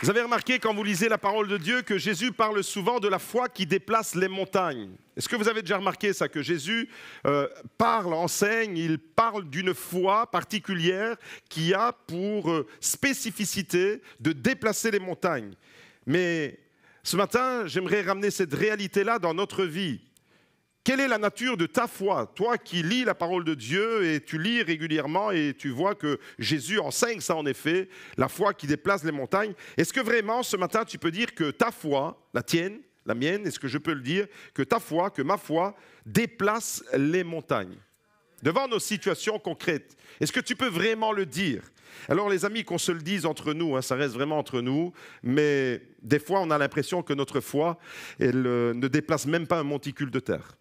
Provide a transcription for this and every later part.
Vous avez remarqué quand vous lisez la parole de Dieu que Jésus parle souvent de la foi qui déplace les montagnes. Est-ce que vous avez déjà remarqué ça, que Jésus parle, enseigne, il parle d'une foi particulière qui a pour spécificité de déplacer les montagnes. Mais ce matin, j'aimerais ramener cette réalité-là dans notre vie. Quelle est la nature de ta foi? Toi qui lis la parole de Dieu et tu lis régulièrement et tu vois que Jésus enseigne ça en effet, la foi qui déplace les montagnes. Est-ce que vraiment ce matin tu peux dire que ta foi, la tienne, la mienne, est-ce que je peux le dire, que ta foi, que ma foi déplace les montagnes devant nos situations concrètes? Est-ce que tu peux vraiment le dire? Alors les amis, qu'on se le dise entre nous, ça reste vraiment entre nous, mais des fois on a l'impression que notre foi, elle ne déplace même pas un monticule de terre.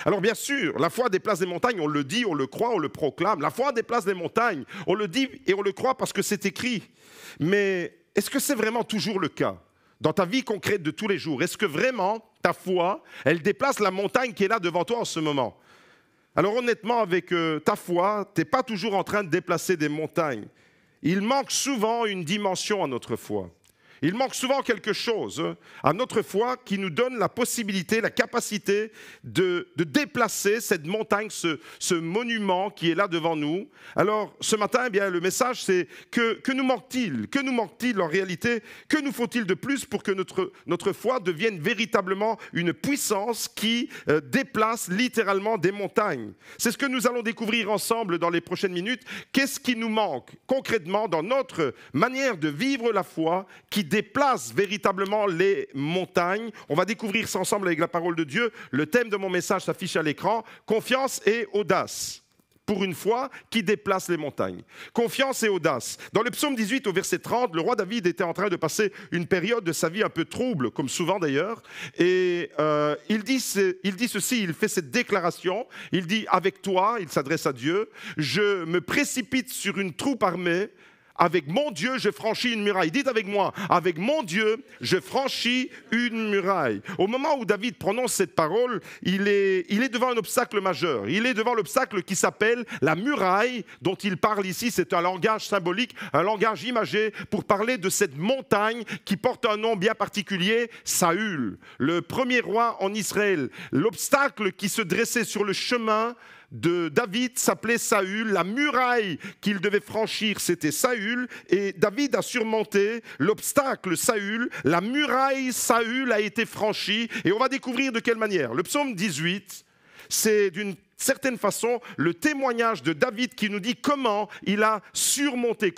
Alors bien sûr, la foi déplace des montagnes, on le dit, on le croit, on le proclame. La foi déplace des montagnes, on le dit et on le croit parce que c'est écrit. Mais est-ce que c'est vraiment toujours le cas dans ta vie concrète de tous les jours? Est-ce que vraiment ta foi, elle déplace la montagne qui est là devant toi en ce moment? Alors honnêtement, avec ta foi, tu n'es pas toujours en train de déplacer des montagnes. Il manque souvent une dimension à notre foi. Il manque souvent quelque chose à notre foi qui nous donne la possibilité, la capacité de déplacer cette montagne, ce monument qui est là devant nous. Alors ce matin, eh bien, le message c'est que nous manque-t-il? Que nous manque-t-il en réalité? Que nous faut-il de plus pour que notre foi devienne véritablement une puissance qui déplace littéralement des montagnes? C'est ce que nous allons découvrir ensemble dans les prochaines minutes. Qu'est-ce qui nous manque concrètement dans notre manière de vivre la foi qui déplace véritablement les montagnes? On va découvrir ça ensemble avec la parole de Dieu. Le thème de mon message s'affiche à l'écran. Confiance et audace. Pour une foi qui déplace les montagnes. Confiance et audace. Dans le psaume 18 au verset 30, le roi David était en train de passer une période de sa vie un peu trouble, comme souvent d'ailleurs. Et il dit ceci, il fait cette déclaration. Il dit, avec toi, il s'adresse à Dieu, je me précipite sur une troupe armée. Avec mon Dieu, je franchis une muraille. Dites avec moi, avec mon Dieu, je franchis une muraille. Au moment où David prononce cette parole, il est devant un obstacle majeur. Il est devant l'obstacle qui s'appelle la muraille dont il parle ici. C'est un langage symbolique, un langage imagé pour parler de cette montagne qui porte un nom bien particulier, Saül, le premier roi en Israël. L'obstacle qui se dressait sur le chemin de David s'appelait Saül, la muraille qu'il devait franchir, c'était Saül, et David a surmonté l'obstacle Saül, la muraille Saül a été franchie, et on va découvrir de quelle manière. Le psaume 18, c'est d'une certaine façon le témoignage de David qui nous dit comment il a surmonté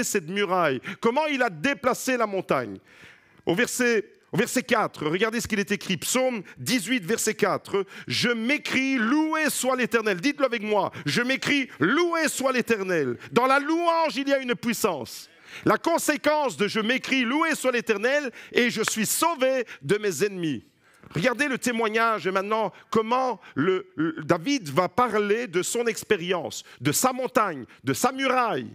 cette muraille, comment il a déplacé la montagne. Au verset 4, regardez ce qu'il est écrit, psaume 18, verset 4. « Je m'écrie, loué soit l'Éternel ». Dites-le avec moi, « Je m'écrie, loué soit l'Éternel ». Dans la louange, il y a une puissance. La conséquence de « je m'écrie, loué soit l'Éternel » et « je suis sauvé de mes ennemis ». Regardez le témoignage maintenant, comment David va parler de son expérience, de sa montagne, de sa muraille.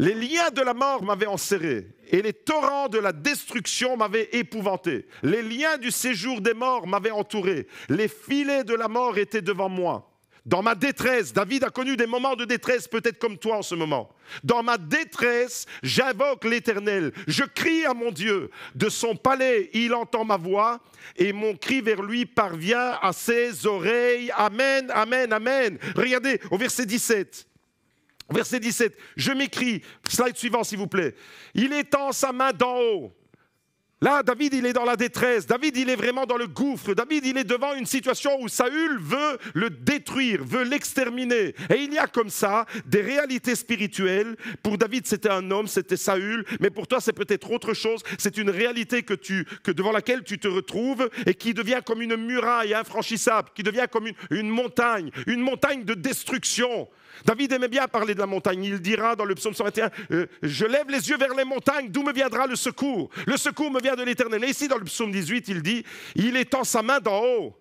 Les liens de la mort m'avaient enserré et les torrents de la destruction m'avaient épouvanté. Les liens du séjour des morts m'avaient entouré. Les filets de la mort étaient devant moi. Dans ma détresse, David a connu des moments de détresse, peut-être comme toi en ce moment. Dans ma détresse, j'invoque l'Éternel. Je crie à mon Dieu. De son palais, il entend ma voix et mon cri vers lui parvient à ses oreilles. Amen, amen, amen. Regardez au verset 17. Verset 17, je m'écrie, slide suivant s'il vous plaît, il étend sa main d'en haut. Là, David, il est dans la détresse, David, il est vraiment dans le gouffre, David, il est devant une situation où Saül veut le détruire, veut l'exterminer. Et il y a comme ça des réalités spirituelles. Pour David, c'était un homme, c'était Saül, mais pour toi, c'est peut-être autre chose. C'est une réalité que devant laquelle tu te retrouves et qui devient comme une muraille infranchissable, qui devient comme une montagne de destruction. David aimait bien parler de la montagne. Il dira dans le psaume 121, je lève les yeux vers les montagnes, d'où me viendra le secours? Le secours me vient de l'Éternel. Et ici, dans le psaume 18, il dit, il étend sa main d'en haut.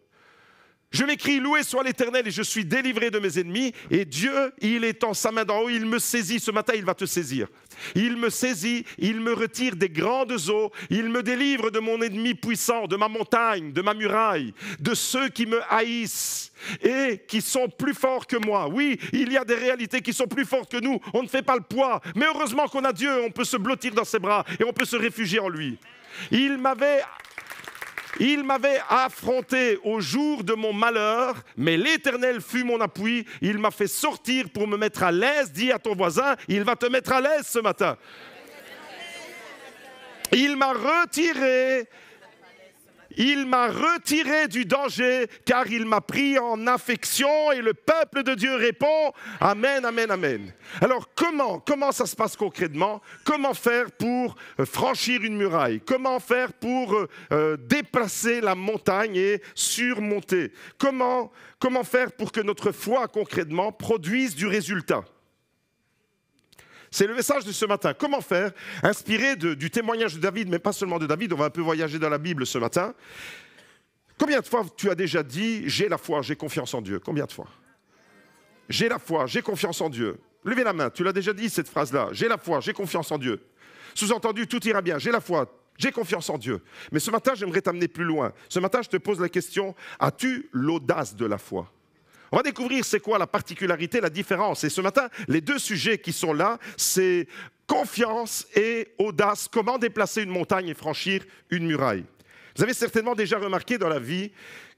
Je m'écrie, loué soit l'Éternel et je suis délivré de mes ennemis. Et Dieu, il étend sa main d'en haut, il me saisit. Ce matin, il va te saisir. Il me saisit, il me retire des grandes eaux. Il me délivre de mon ennemi puissant, de ma montagne, de ma muraille, de ceux qui me haïssent et qui sont plus forts que moi. Oui, il y a des réalités qui sont plus fortes que nous. On ne fait pas le poids. Mais heureusement qu'on a Dieu, on peut se blottir dans ses bras et on peut se réfugier en lui. Il m'avait affronté au jour de mon malheur, mais l'Éternel fut mon appui. Il m'a fait sortir pour me mettre à l'aise. Dis à ton voisin, il va te mettre à l'aise ce matin. Il m'a retiré du danger, car il m'a pris en affection. Et le peuple de Dieu répond, Amen, Amen, Amen. Alors comment ça se passe concrètement? Comment faire pour franchir une muraille? Comment faire pour déplacer la montagne et surmonter? Comment faire pour que notre foi concrètement produise du résultat? C'est le message de ce matin. Comment faire? Inspiré du témoignage de David, mais pas seulement de David, on va un peu voyager dans la Bible ce matin. Combien de fois tu as déjà dit « j'ai la foi, j'ai confiance en Dieu » ? Combien de fois? J'ai la foi, j'ai confiance en Dieu. Levez la main, tu l'as déjà dit cette phrase-là. J'ai la foi, j'ai confiance en Dieu. Sous-entendu, tout ira bien. J'ai la foi, j'ai confiance en Dieu. Mais ce matin, j'aimerais t'amener plus loin. Ce matin, je te pose la question, as-tu l'audace de la foi ? On va découvrir c'est quoi la particularité, la différence. Et ce matin, les deux sujets qui sont là, c'est confiance et audace. Comment déplacer une montagne et franchir une muraille. Vous avez certainement déjà remarqué dans la vie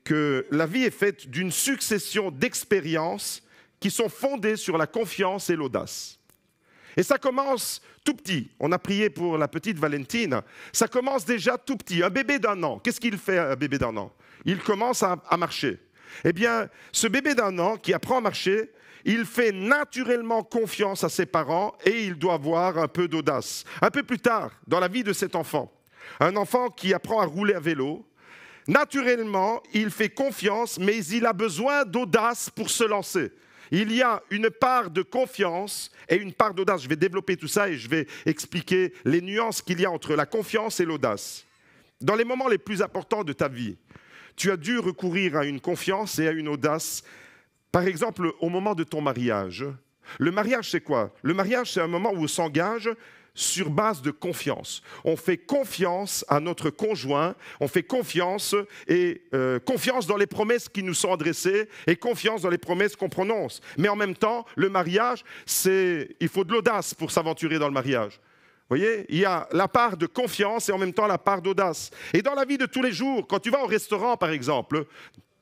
que la vie est faite d'une succession d'expériences qui sont fondées sur la confiance et l'audace. Et ça commence tout petit. On a prié pour la petite Valentine. Ça commence déjà tout petit. Un bébé d'1 an, qu'est-ce qu'il fait un bébé d'1 an? Il commence à marcher. Eh bien, ce bébé d'1 an qui apprend à marcher, il fait naturellement confiance à ses parents et il doit avoir un peu d'audace. Un peu plus tard, dans la vie de cet enfant, un enfant qui apprend à rouler à vélo, naturellement, il fait confiance, mais il a besoin d'audace pour se lancer. Il y a une part de confiance et une part d'audace. Je vais développer tout ça et je vais expliquer les nuances qu'il y a entre la confiance et l'audace. Dans les moments les plus importants de ta vie, tu as dû recourir à une confiance et à une audace. Par exemple, au moment de ton mariage. Le mariage, c'est quoi? Le mariage, c'est un moment où on s'engage sur base de confiance. On fait confiance à notre conjoint, on fait confiance dans les promesses qui nous sont adressées et confiance dans les promesses qu'on prononce. Mais en même temps, le mariage, il faut de l'audace pour s'aventurer dans le mariage. Vous voyez, il y a la part de confiance et en même temps la part d'audace. Et dans la vie de tous les jours, quand tu vas au restaurant par exemple,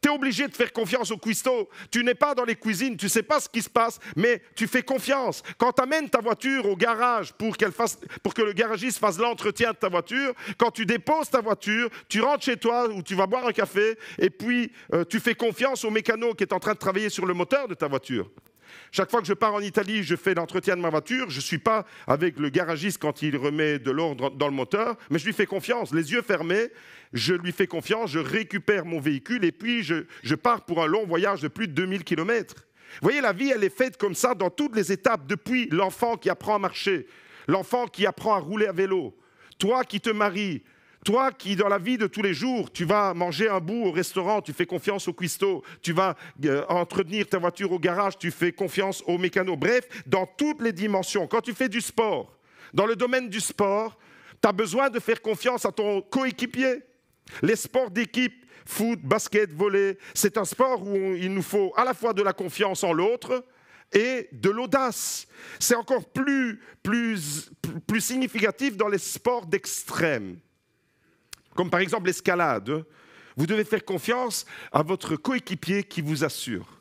tu es obligé de faire confiance au cuistot. Tu n'es pas dans les cuisines, tu ne sais pas ce qui se passe, mais tu fais confiance. Quand tu amènes ta voiture au garage pour que le garagiste fasse l'entretien de ta voiture, quand tu déposes ta voiture, tu rentres chez toi ou tu vas boire un café et puis tu fais confiance au mécano qui est en train de travailler sur le moteur de ta voiture. Chaque fois que je pars en Italie, je fais l'entretien de ma voiture. Je ne suis pas avec le garagiste quand il remet de l'ordre dans le moteur, mais je lui fais confiance. Les yeux fermés, je lui fais confiance, je récupère mon véhicule et puis je pars pour un long voyage de plus de 2000 km. Vous voyez, la vie, elle est faite comme ça dans toutes les étapes, depuis l'enfant qui apprend à marcher, l'enfant qui apprend à rouler à vélo, toi qui te maries, toi qui, dans la vie de tous les jours, tu vas manger un bout au restaurant, tu fais confiance au cuistot, tu vas entretenir ta voiture au garage, tu fais confiance au mécano. Bref, dans toutes les dimensions. Quand tu fais du sport, dans le domaine du sport, tu as besoin de faire confiance à ton coéquipier. Les sports d'équipe, foot, basket, volley, c'est un sport où il nous faut à la fois de la confiance en l'autre et de l'audace. C'est encore plus significatif dans les sports d'extrême. Comme par exemple l'escalade, vous devez faire confiance à votre coéquipier qui vous assure.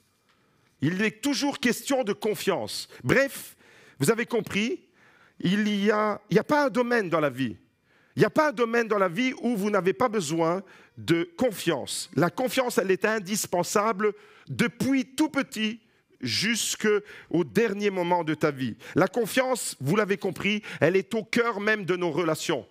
Il est toujours question de confiance. Bref, vous avez compris, il n'y a pas un domaine dans la vie. Il n'y a pas un domaine dans la vie où vous n'avez pas besoin de confiance. La confiance, elle est indispensable depuis tout petit jusqu'au dernier moment de ta vie. La confiance, vous l'avez compris, elle est au cœur même de nos relations.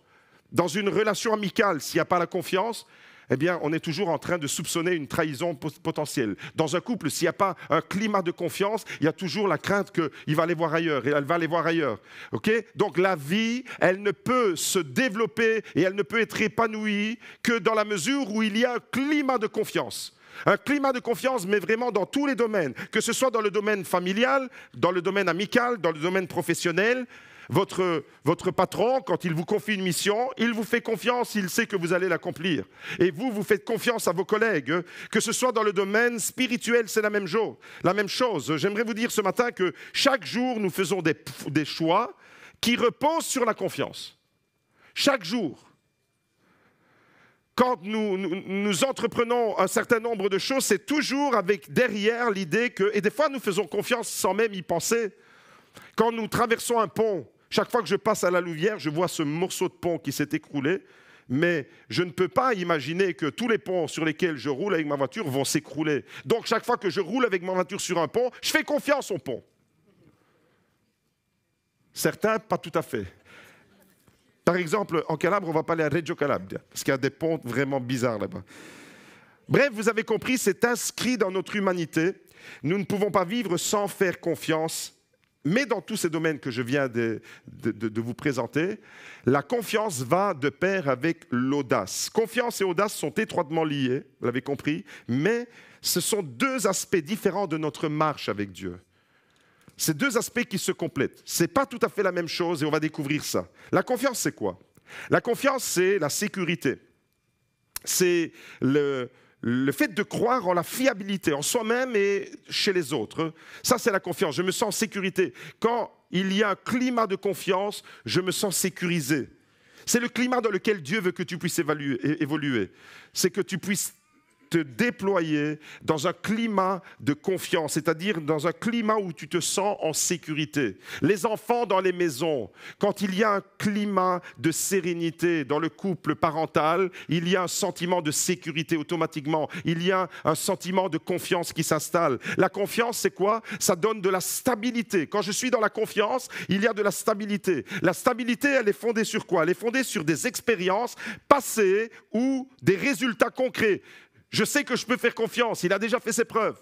Dans une relation amicale, s'il n'y a pas la confiance, eh bien, on est toujours en train de soupçonner une trahison potentielle. Dans un couple, s'il n'y a pas un climat de confiance, il y a toujours la crainte qu'il va aller voir ailleurs et elle va aller voir ailleurs. Okay? Donc la vie, elle ne peut se développer et elle ne peut être épanouie que dans la mesure où il y a un climat de confiance. Un climat de confiance, mais vraiment dans tous les domaines, que ce soit dans le domaine familial, dans le domaine amical, dans le domaine professionnel. Votre patron, quand il vous confie une mission, il vous fait confiance, il sait que vous allez l'accomplir. Et vous, vous faites confiance à vos collègues. Que ce soit dans le domaine spirituel, c'est la même chose. J'aimerais vous dire ce matin que chaque jour, nous faisons des choix qui reposent sur la confiance. Chaque jour. Quand nous entreprenons un certain nombre de choses, c'est toujours avec derrière l'idée que... Et des fois, nous faisons confiance sans même y penser. Quand nous traversons un pont, chaque fois que je passe à la Louvière, je vois ce morceau de pont qui s'est écroulé, mais je ne peux pas imaginer que tous les ponts sur lesquels je roule avec ma voiture vont s'écrouler. Donc chaque fois que je roule avec ma voiture sur un pont, je fais confiance au pont. Certains, pas tout à fait. Par exemple, en Calabre, on ne va pas aller à Reggio Calabria, parce qu'il y a des ponts vraiment bizarres là-bas. Bref, vous avez compris, c'est inscrit dans notre humanité. Nous ne pouvons pas vivre sans faire confiance. Mais dans tous ces domaines que je viens de vous présenter, la confiance va de pair avec l'audace. Confiance et audace sont étroitement liées, vous l'avez compris, mais ce sont deux aspects différents de notre marche avec Dieu. C'est deux aspects qui se complètent. Ce n'est pas tout à fait la même chose et on va découvrir ça. La confiance, c'est quoi? La confiance, c'est la sécurité. C'est le fait de croire en la fiabilité, en soi-même et chez les autres. Ça, c'est la confiance. Je me sens en sécurité. Quand il y a un climat de confiance, je me sens sécurisé. C'est le climat dans lequel Dieu veut que tu puisses évoluer. C'est que tu puisses te déployer dans un climat de confiance, c'est-à-dire dans un climat où tu te sens en sécurité. Les enfants dans les maisons, quand il y a un climat de sérénité dans le couple parental, il y a un sentiment de sécurité automatiquement. Il y a un sentiment de confiance qui s'installe. La confiance, c'est quoi? Ça donne de la stabilité. Quand je suis dans la confiance, il y a de la stabilité. La stabilité, elle est fondée sur quoi? Elle est fondée sur des expériences passées ou des résultats concrets. Je sais que je peux faire confiance, il a déjà fait ses preuves.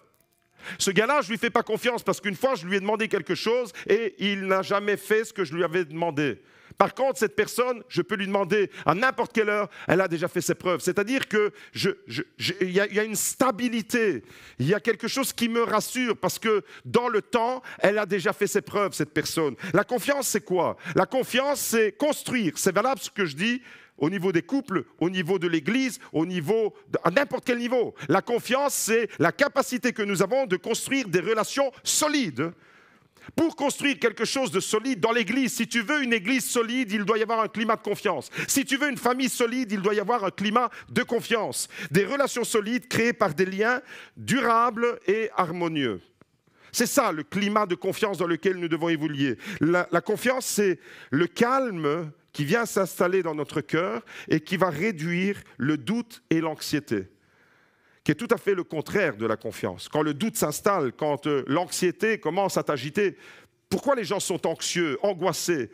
Ce gars-là, je ne lui fais pas confiance parce qu'une fois, je lui ai demandé quelque chose et il n'a jamais fait ce que je lui avais demandé. Par contre, cette personne, je peux lui demander à n'importe quelle heure, elle a déjà fait ses preuves. C'est-à-dire qu'il y a une stabilité, il y a quelque chose qui me rassure parce que dans le temps, elle a déjà fait ses preuves, cette personne. La confiance, c'est quoi? La confiance, c'est construire. C'est valable ce que je dis au niveau des couples, au niveau de l'Église, à n'importe quel niveau. La confiance, c'est la capacité que nous avons de construire des relations solides. Pour construire quelque chose de solide dans l'Église, si tu veux une Église solide, il doit y avoir un climat de confiance. Si tu veux une famille solide, il doit y avoir un climat de confiance. Des relations solides créées par des liens durables et harmonieux. C'est ça, le climat de confiance dans lequel nous devons évoluer. La confiance, c'est le calme qui vient s'installer dans notre cœur et qui va réduire le doute et l'anxiété, qui est tout à fait le contraire de la confiance. Quand le doute s'installe, quand l'anxiété commence à t'agiter, pourquoi les gens sont anxieux, angoissés?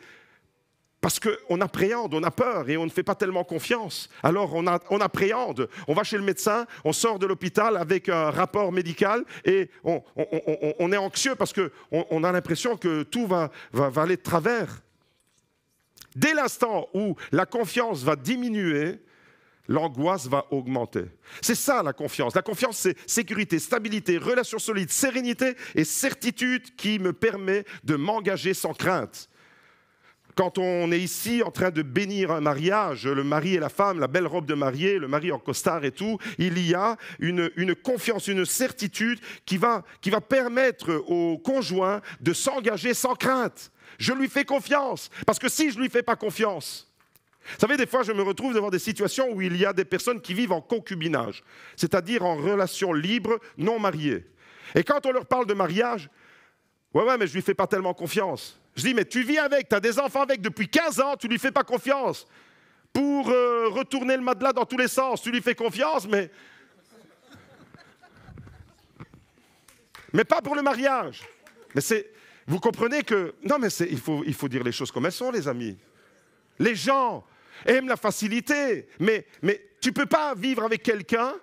Parce qu'on appréhende, on a peur et on ne fait pas tellement confiance. Alors on appréhende, on va chez le médecin, on sort de l'hôpital avec un rapport médical et on est anxieux parce qu'on a l'impression que tout va aller de travers. Dès l'instant où la confiance va diminuer, l'angoisse va augmenter. C'est ça la confiance. La confiance, c'est sécurité, stabilité, relation solide, sérénité et certitude qui me permet de m'engager sans crainte. Quand on est ici en train de bénir un mariage, le mari et la femme, la belle robe de mariée, le mari en costard et tout, il y a une confiance, une certitude qui va permettre au conjoint de s'engager sans crainte. Je lui fais confiance, parce que si je ne lui fais pas confiance, vous savez, des fois, je me retrouve devant des situations où il y a des personnes qui vivent en concubinage, c'est-à-dire en relation libre, non mariée. Et quand on leur parle de mariage, ouais, mais je ne lui fais pas tellement confiance. Je dis, mais tu vis avec, tu as des enfants avec depuis 15 ans, tu ne lui fais pas confiance. Pour retourner le matelas dans tous les sens, tu lui fais confiance, mais pas pour le mariage. Mais vous comprenez que... Non, mais il faut dire les choses comme elles sont, les amis. Les gens aiment la facilité, mais tu ne peux pas vivre avec quelqu'un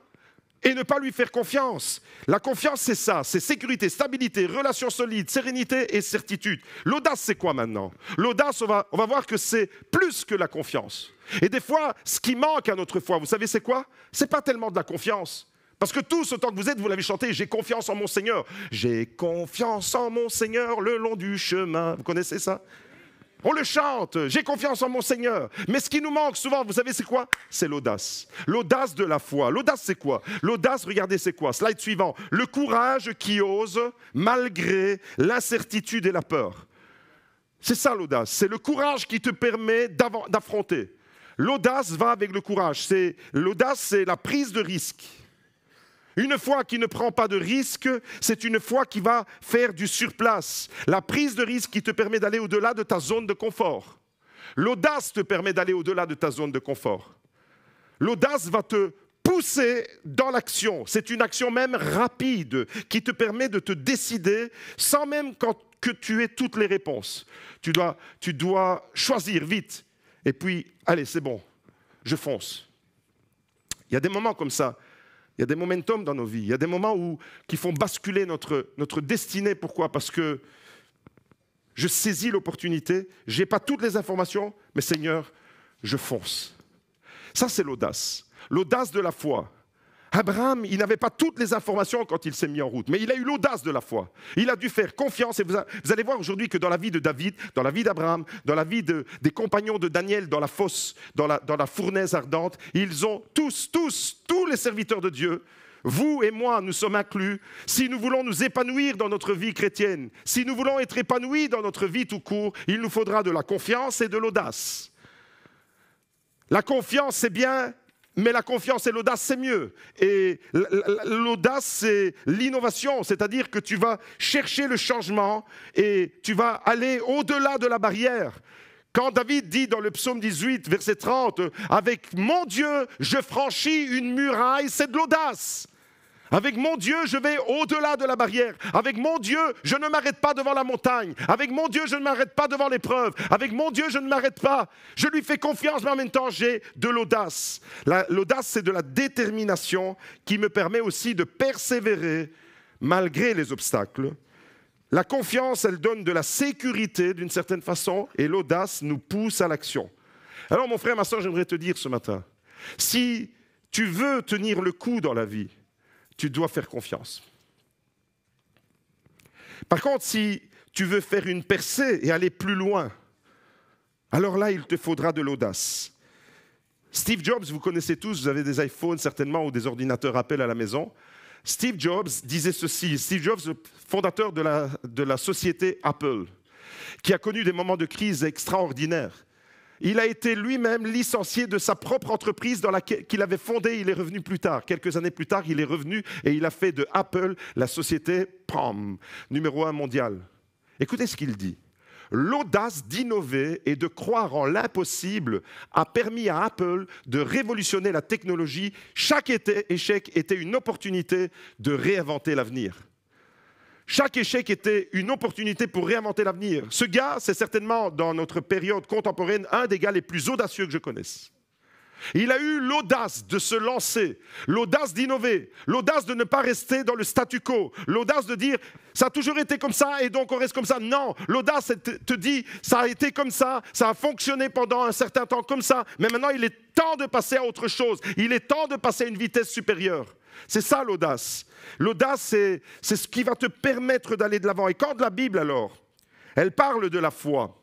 et ne pas lui faire confiance. La confiance, c'est ça, c'est sécurité, stabilité, relations solides, sérénité et certitude. L'audace, c'est quoi maintenant? L'audace, on va voir que c'est plus que la confiance. Et des fois, ce qui manque à notre foi, vous savez c'est quoi? Ce n'est pas tellement de la confiance. Parce que tous, autant que vous êtes, vous l'avez chanté, j'ai confiance en mon Seigneur. J'ai confiance en mon Seigneur le long du chemin. Vous connaissez ça? On le chante, j'ai confiance en mon Seigneur. Mais ce qui nous manque souvent, vous savez c'est quoi? C'est l'audace. L'audace de la foi. L'audace c'est quoi? L'audace, regardez c'est quoi? Slide suivant. Le courage qui ose malgré l'incertitude et la peur. C'est ça l'audace. C'est le courage qui te permet d'affronter. L'audace va avec le courage. L'audace, c'est la prise de risque. Une foi qui ne prend pas de risque, c'est une foi qui va faire du surplace. La prise de risque qui te permet d'aller au-delà de ta zone de confort. L'audace te permet d'aller au-delà de ta zone de confort. L'audace va te pousser dans l'action. C'est une action même rapide qui te permet de te décider sans même que tu aies toutes les réponses. Tu dois choisir vite. Et puis, allez, c'est bon, je fonce. Il y a des moments comme ça. Il y a des momentum dans nos vies. Il y a des moments qui font basculer notre destinée. Pourquoi? Parce que je saisis l'opportunité, je n'ai pas toutes les informations, mais Seigneur, je fonce. Ça, c'est l'audace. L'audace de la foi. Abraham, il n'avait pas toutes les informations quand il s'est mis en route, mais il a eu l'audace de la foi. Il a dû faire confiance. Et vous allez voir aujourd'hui que dans la vie de David, dans la vie d'Abraham, dans la vie des compagnons de Daniel, dans la fosse, dans la fournaise ardente, ils ont tous les serviteurs de Dieu, vous et moi, nous sommes inclus, si nous voulons nous épanouir dans notre vie chrétienne, si nous voulons être épanouis dans notre vie tout court, il nous faudra de la confiance et de l'audace. La confiance, c'est bien. Mais la confiance et l'audace, c'est mieux. Et l'audace, c'est l'innovation, c'est-à-dire que tu vas chercher le changement et tu vas aller au-delà de la barrière. Quand David dit dans le psaume 18, verset 30, « Avec mon Dieu, je franchis une muraille », c'est de l'audace. Avec mon Dieu, je vais au-delà de la barrière. Avec mon Dieu, je ne m'arrête pas devant la montagne. Avec mon Dieu, je ne m'arrête pas devant l'épreuve. Avec mon Dieu, je ne m'arrête pas. Je lui fais confiance, mais en même temps, j'ai de l'audace. L'audace, c'est de la détermination qui me permet aussi de persévérer malgré les obstacles. La confiance, elle donne de la sécurité d'une certaine façon et l'audace nous pousse à l'action. Alors, mon frère, ma soeur, j'aimerais te dire ce matin, si tu veux tenir le coup dans la vie, tu dois faire confiance. Par contre, si tu veux faire une percée et aller plus loin, alors là, il te faudra de l'audace. Steve Jobs, vous connaissez tous, vous avez des iPhones certainement ou des ordinateurs Apple à la maison. Steve Jobs disait ceci, Steve Jobs, fondateur de la société Apple, qui a connu des moments de crise extraordinaires. Il a été lui-même licencié de sa propre entreprise qu'il avait fondée. Il est revenu plus tard. Quelques années plus tard, il est revenu et il a fait de Apple la société numéro 1 mondiale. Écoutez ce qu'il dit. L'audace d'innover et de croire en l'impossible a permis à Apple de révolutionner la technologie. Chaque échec était une opportunité de réinventer l'avenir. Chaque échec était une opportunité pour réinventer l'avenir. Ce gars, c'est certainement, dans notre période contemporaine, un des gars les plus audacieux que je connaisse. Il a eu l'audace de se lancer, l'audace d'innover, l'audace de ne pas rester dans le statu quo, l'audace de dire « ça a toujours été comme ça et donc on reste comme ça ». Non, l'audace te dit « ça a été comme ça, ça a fonctionné pendant un certain temps comme ça, mais maintenant il est temps de passer à autre chose, il est temps de passer à une vitesse supérieure ». C'est ça l'audace. L'audace, c'est ce qui va te permettre d'aller de l'avant. Et quand la Bible, alors, elle parle de la foi,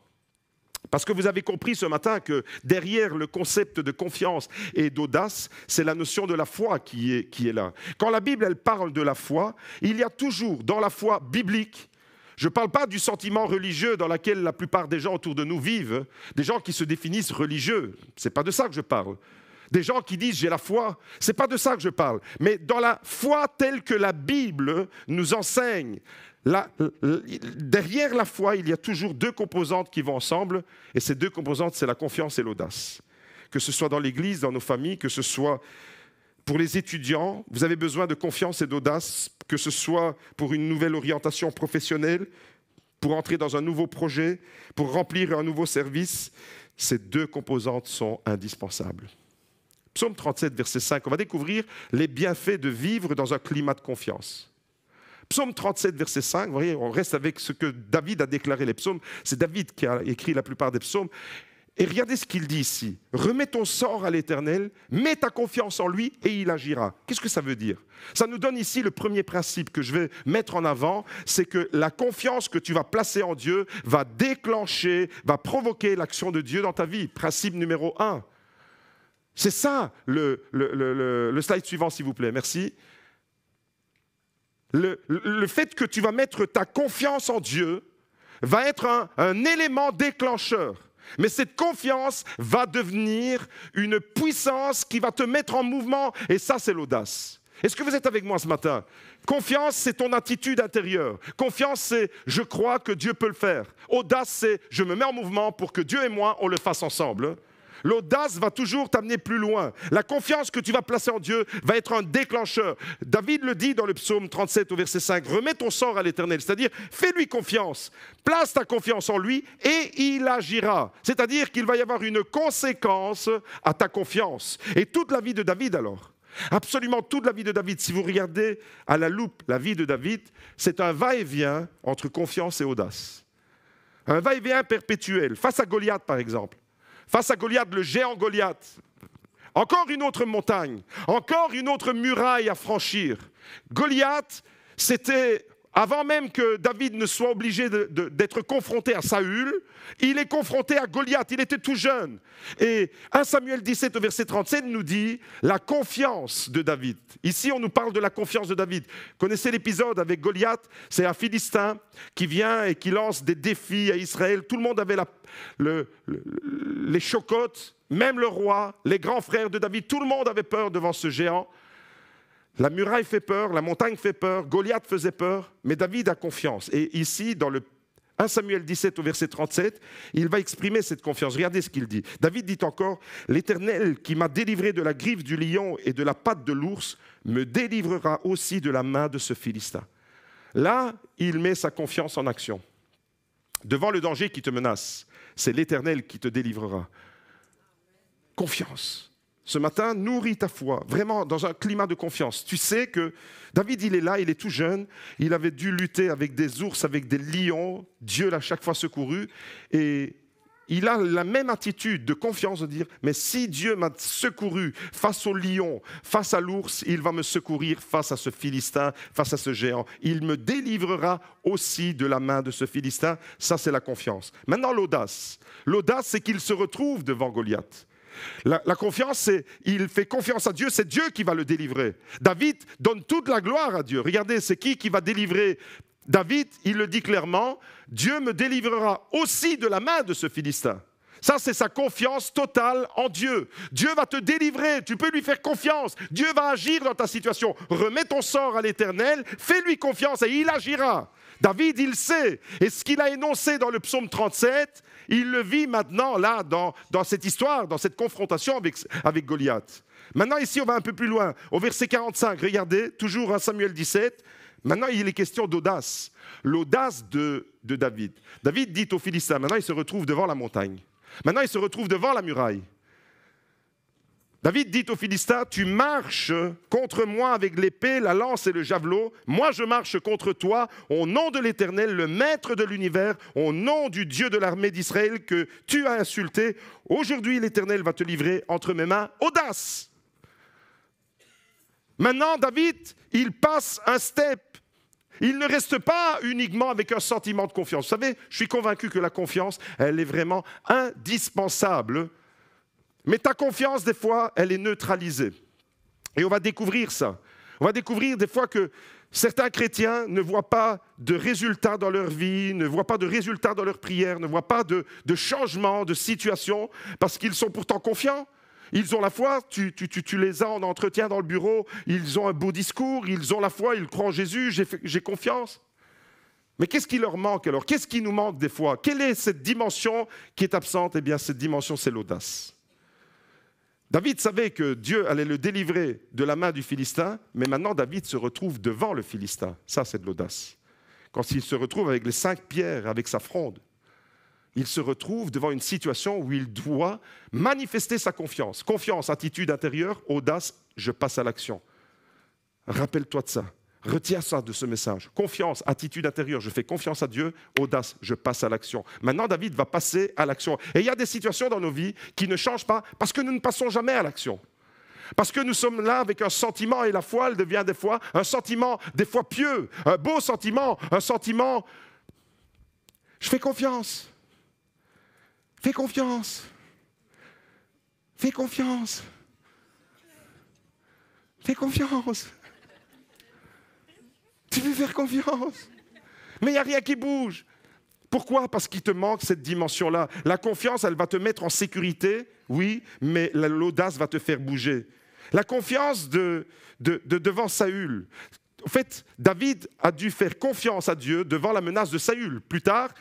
parce que vous avez compris ce matin que derrière le concept de confiance et d'audace, c'est la notion de la foi qui est là. Quand la Bible, elle parle de la foi, il y a toujours dans la foi biblique, je ne parle pas du sentiment religieux dans lequel la plupart des gens autour de nous vivent, des gens qui se définissent religieux, ce n'est pas de ça que je parle. Des gens qui disent « j'ai la foi », ce n'est pas de ça que je parle. Mais dans la foi telle que la Bible nous enseigne, derrière la foi, il y a toujours deux composantes qui vont ensemble. Et ces deux composantes, c'est la confiance et l'audace. Que ce soit dans l'Église, dans nos familles, que ce soit pour les étudiants, vous avez besoin de confiance et d'audace, que ce soit pour une nouvelle orientation professionnelle, pour entrer dans un nouveau projet, pour remplir un nouveau service. Ces deux composantes sont indispensables. Psaume 37, verset 5, on va découvrir les bienfaits de vivre dans un climat de confiance. Psaume 37, verset 5, vous voyez, on reste avec ce que David a déclaré les psaumes. C'est David qui a écrit la plupart des psaumes. Et regardez ce qu'il dit ici. Remets ton sort à l'Éternel, mets ta confiance en lui et il agira. Qu'est-ce que ça veut dire? Ça nous donne ici le premier principe que je vais mettre en avant, c'est que la confiance que tu vas placer en Dieu va déclencher, va provoquer l'action de Dieu dans ta vie. Principe numéro 1. C'est ça le slide suivant, s'il vous plaît. Merci. Le fait que tu vas mettre ta confiance en Dieu va être un élément déclencheur. Mais cette confiance va devenir une puissance qui va te mettre en mouvement. Et ça, c'est l'audace. Est-ce que vous êtes avec moi ce matin? Confiance, c'est ton attitude intérieure. Confiance, c'est je crois que Dieu peut le faire. Audace, c'est je me mets en mouvement pour que Dieu et moi, on le fasse ensemble. L'audace va toujours t'amener plus loin. La confiance que tu vas placer en Dieu va être un déclencheur. David le dit dans le psaume 37 au verset 5, remets ton sort à l'Éternel, c'est-à-dire fais-lui confiance, place ta confiance en lui et il agira. C'est-à-dire qu'il va y avoir une conséquence à ta confiance. Et toute la vie de David alors, absolument toute la vie de David, si vous regardez à la loupe la vie de David, c'est un va-et-vient entre confiance et audace. Un va-et-vient perpétuel, face à Goliath par exemple. Face à Goliath, le géant Goliath, encore une autre montagne, encore une autre muraille à franchir. Goliath, c'était, avant même que David ne soit obligé d'être confronté à Saül, il est confronté à Goliath, il était tout jeune. Et 1 Samuel 17 au verset 37 nous dit la confiance de David. Ici, on nous parle de la confiance de David. Vous connaissez l'épisode avec Goliath? C'est un Philistin qui vient et qui lance des défis à Israël. Tout le monde avait les chocottes, même le roi, les grands frères de David. Tout le monde avait peur devant ce géant. La muraille fait peur, la montagne fait peur, Goliath faisait peur, mais David a confiance. Et ici, dans le 1 Samuel 17 au verset 37, il va exprimer cette confiance. Regardez ce qu'il dit. David dit encore, « L'Éternel qui m'a délivré de la griffe du lion et de la patte de l'ours, me délivrera aussi de la main de ce Philistin. » Là, il met sa confiance en action. Devant le danger qui te menace, c'est l'Éternel qui te délivrera. Confiance. Ce matin, nourris ta foi, vraiment dans un climat de confiance. Tu sais que David, il est là, il est tout jeune, il avait dû lutter avec des ours, avec des lions, Dieu l'a chaque fois secouru, et il a la même attitude de confiance de dire, mais si Dieu m'a secouru face au lion, face à l'ours, il va me secourir face à ce Philistin, face à ce géant. Il me délivrera aussi de la main de ce Philistin. Ça, c'est la confiance. Maintenant, l'audace. L'audace, c'est qu'il se retrouve devant Goliath. La confiance, c'est il fait confiance à Dieu, c'est Dieu qui va le délivrer. David donne toute la gloire à Dieu. Regardez, c'est qui va délivrer David? Il le dit clairement, Dieu me délivrera aussi de la main de ce Philistin. Ça, c'est sa confiance totale en Dieu. Dieu va te délivrer, tu peux lui faire confiance. Dieu va agir dans ta situation. Remets ton sort à l'Éternel, fais-lui confiance et il agira. David, il sait. Et ce qu'il a énoncé dans le psaume 37, il le vit maintenant, là, dans cette histoire, dans cette confrontation avec Goliath. Maintenant, ici, on va un peu plus loin. Au verset 45, regardez, toujours 1 Samuel 17. Maintenant, il est question d'audace. L'audace de David. David dit aux Philistins, maintenant, il se retrouve devant la montagne. Maintenant, il se retrouve devant la muraille. David dit aux Philistins, tu marches contre moi avec l'épée, la lance et le javelot. Moi, je marche contre toi au nom de l'Éternel, le maître de l'univers, au nom du Dieu de l'armée d'Israël que tu as insulté. Aujourd'hui, l'Éternel va te livrer entre mes mains. Audace! Maintenant, David, il passe un step. Il ne reste pas uniquement avec un sentiment de confiance. Vous savez, je suis convaincu que la confiance, elle est vraiment indispensable. Mais ta confiance, des fois, elle est neutralisée. Et on va découvrir ça. On va découvrir des fois que certains chrétiens ne voient pas de résultats dans leur vie, ne voient pas de résultats dans leur prière, ne voient pas de changement, de situation, parce qu'ils sont pourtant confiants. Ils ont la foi, tu les as en entretien dans le bureau, ils ont un beau discours, ils ont la foi, ils croient en Jésus, j'ai confiance. Mais qu'est-ce qui leur manque alors? Qu'est-ce qui nous manque des fois? Quelle est cette dimension qui est absente? Eh bien, cette dimension, c'est l'audace. David savait que Dieu allait le délivrer de la main du Philistin, mais maintenant David se retrouve devant le Philistin. Ça, c'est de l'audace. Quand il se retrouve avec les 5 pierres, avec sa fronde, il se retrouve devant une situation où il doit manifester sa confiance. Confiance, attitude intérieure, audace, je passe à l'action. Rappelle-toi de ça. Retiens ça de ce message. Confiance, attitude intérieure, je fais confiance à Dieu. Audace, je passe à l'action. Maintenant, David va passer à l'action. Et il y a des situations dans nos vies qui ne changent pas parce que nous ne passons jamais à l'action. Parce que nous sommes là avec un sentiment et la foi, elle devient des fois un sentiment, des fois pieux, un beau sentiment, un sentiment. Je fais confiance. Fais confiance. Fais confiance. Fais confiance. Tu veux faire confiance. Mais il n'y a rien qui bouge. Pourquoi? Parce qu'il te manque cette dimension-là. La confiance, elle va te mettre en sécurité, oui, mais l'audace va te faire bouger. La confiance devant Saül. En fait, David a dû faire confiance à Dieu devant la menace de Saül. Plus tard,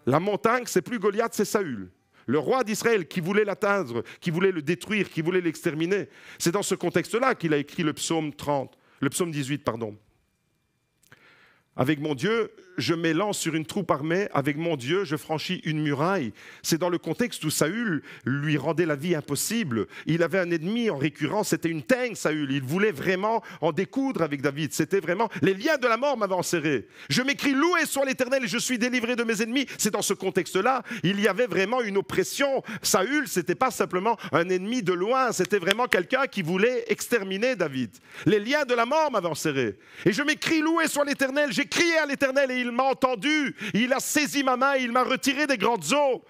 la montagne, c'est plus Goliath, c'est Saül. Le roi d'Israël qui voulait l'atteindre, qui voulait le détruire, qui voulait l'exterminer. C'est dans ce contexte-là qu'il a écrit le psaume 18, pardon. Avec mon Dieu, je m'élance sur une troupe armée. Avec mon Dieu, je franchis une muraille. C'est dans le contexte où Saül lui rendait la vie impossible. Il avait un ennemi en récurrence. C'était une teigne, Saül. Il voulait vraiment en découdre avec David. C'était vraiment... Les liens de la mort m'avaient enserré. Je m'écrie, loué soit l'Éternel et je suis délivré de mes ennemis. C'est dans ce contexte-là. Il y avait vraiment une oppression. Saül, ce n'était pas simplement un ennemi de loin. C'était vraiment quelqu'un qui voulait exterminer David. Les liens de la mort m'avaient enserré. Et je m'écris, loué soit l'Éternel. J'ai crié à l'Éternel et il m'a entendu. Il a saisi ma main, il m'a retiré des grandes eaux.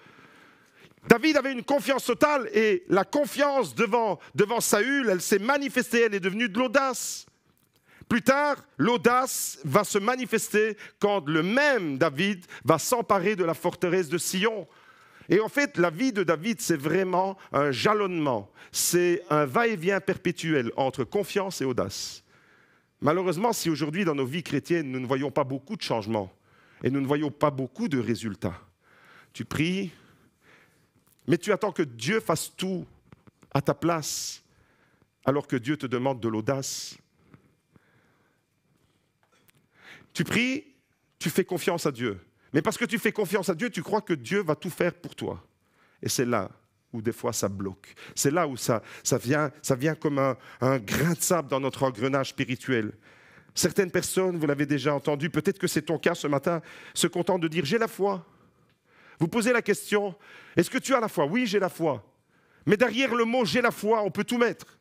David avait une confiance totale et la confiance devant Saül, elle s'est manifestée, elle est devenue de l'audace. Plus tard, l'audace va se manifester quand le même David va s'emparer de la forteresse de Sion. Et en fait, la vie de David, c'est vraiment un jalonnement. C'est un va-et-vient perpétuel entre confiance et audace. Malheureusement, si aujourd'hui, dans nos vies chrétiennes, nous ne voyons pas beaucoup de changements et nous ne voyons pas beaucoup de résultats, tu pries, mais tu attends que Dieu fasse tout à ta place, alors que Dieu te demande de l'audace. Tu pries, tu fais confiance à Dieu. Mais parce que tu fais confiance à Dieu, tu crois que Dieu va tout faire pour toi. Et c'est là où des fois ça bloque. C'est là où ça vient comme un grain de sable dans notre engrenage spirituel. Certaines personnes, vous l'avez déjà entendu, peut-être que c'est ton cas ce matin, se contentent de dire « j'ai la foi ». Vous posez la question « est-ce que tu as la foi ?» Oui, j'ai la foi. Mais derrière le mot « j'ai la foi », on peut tout mettre.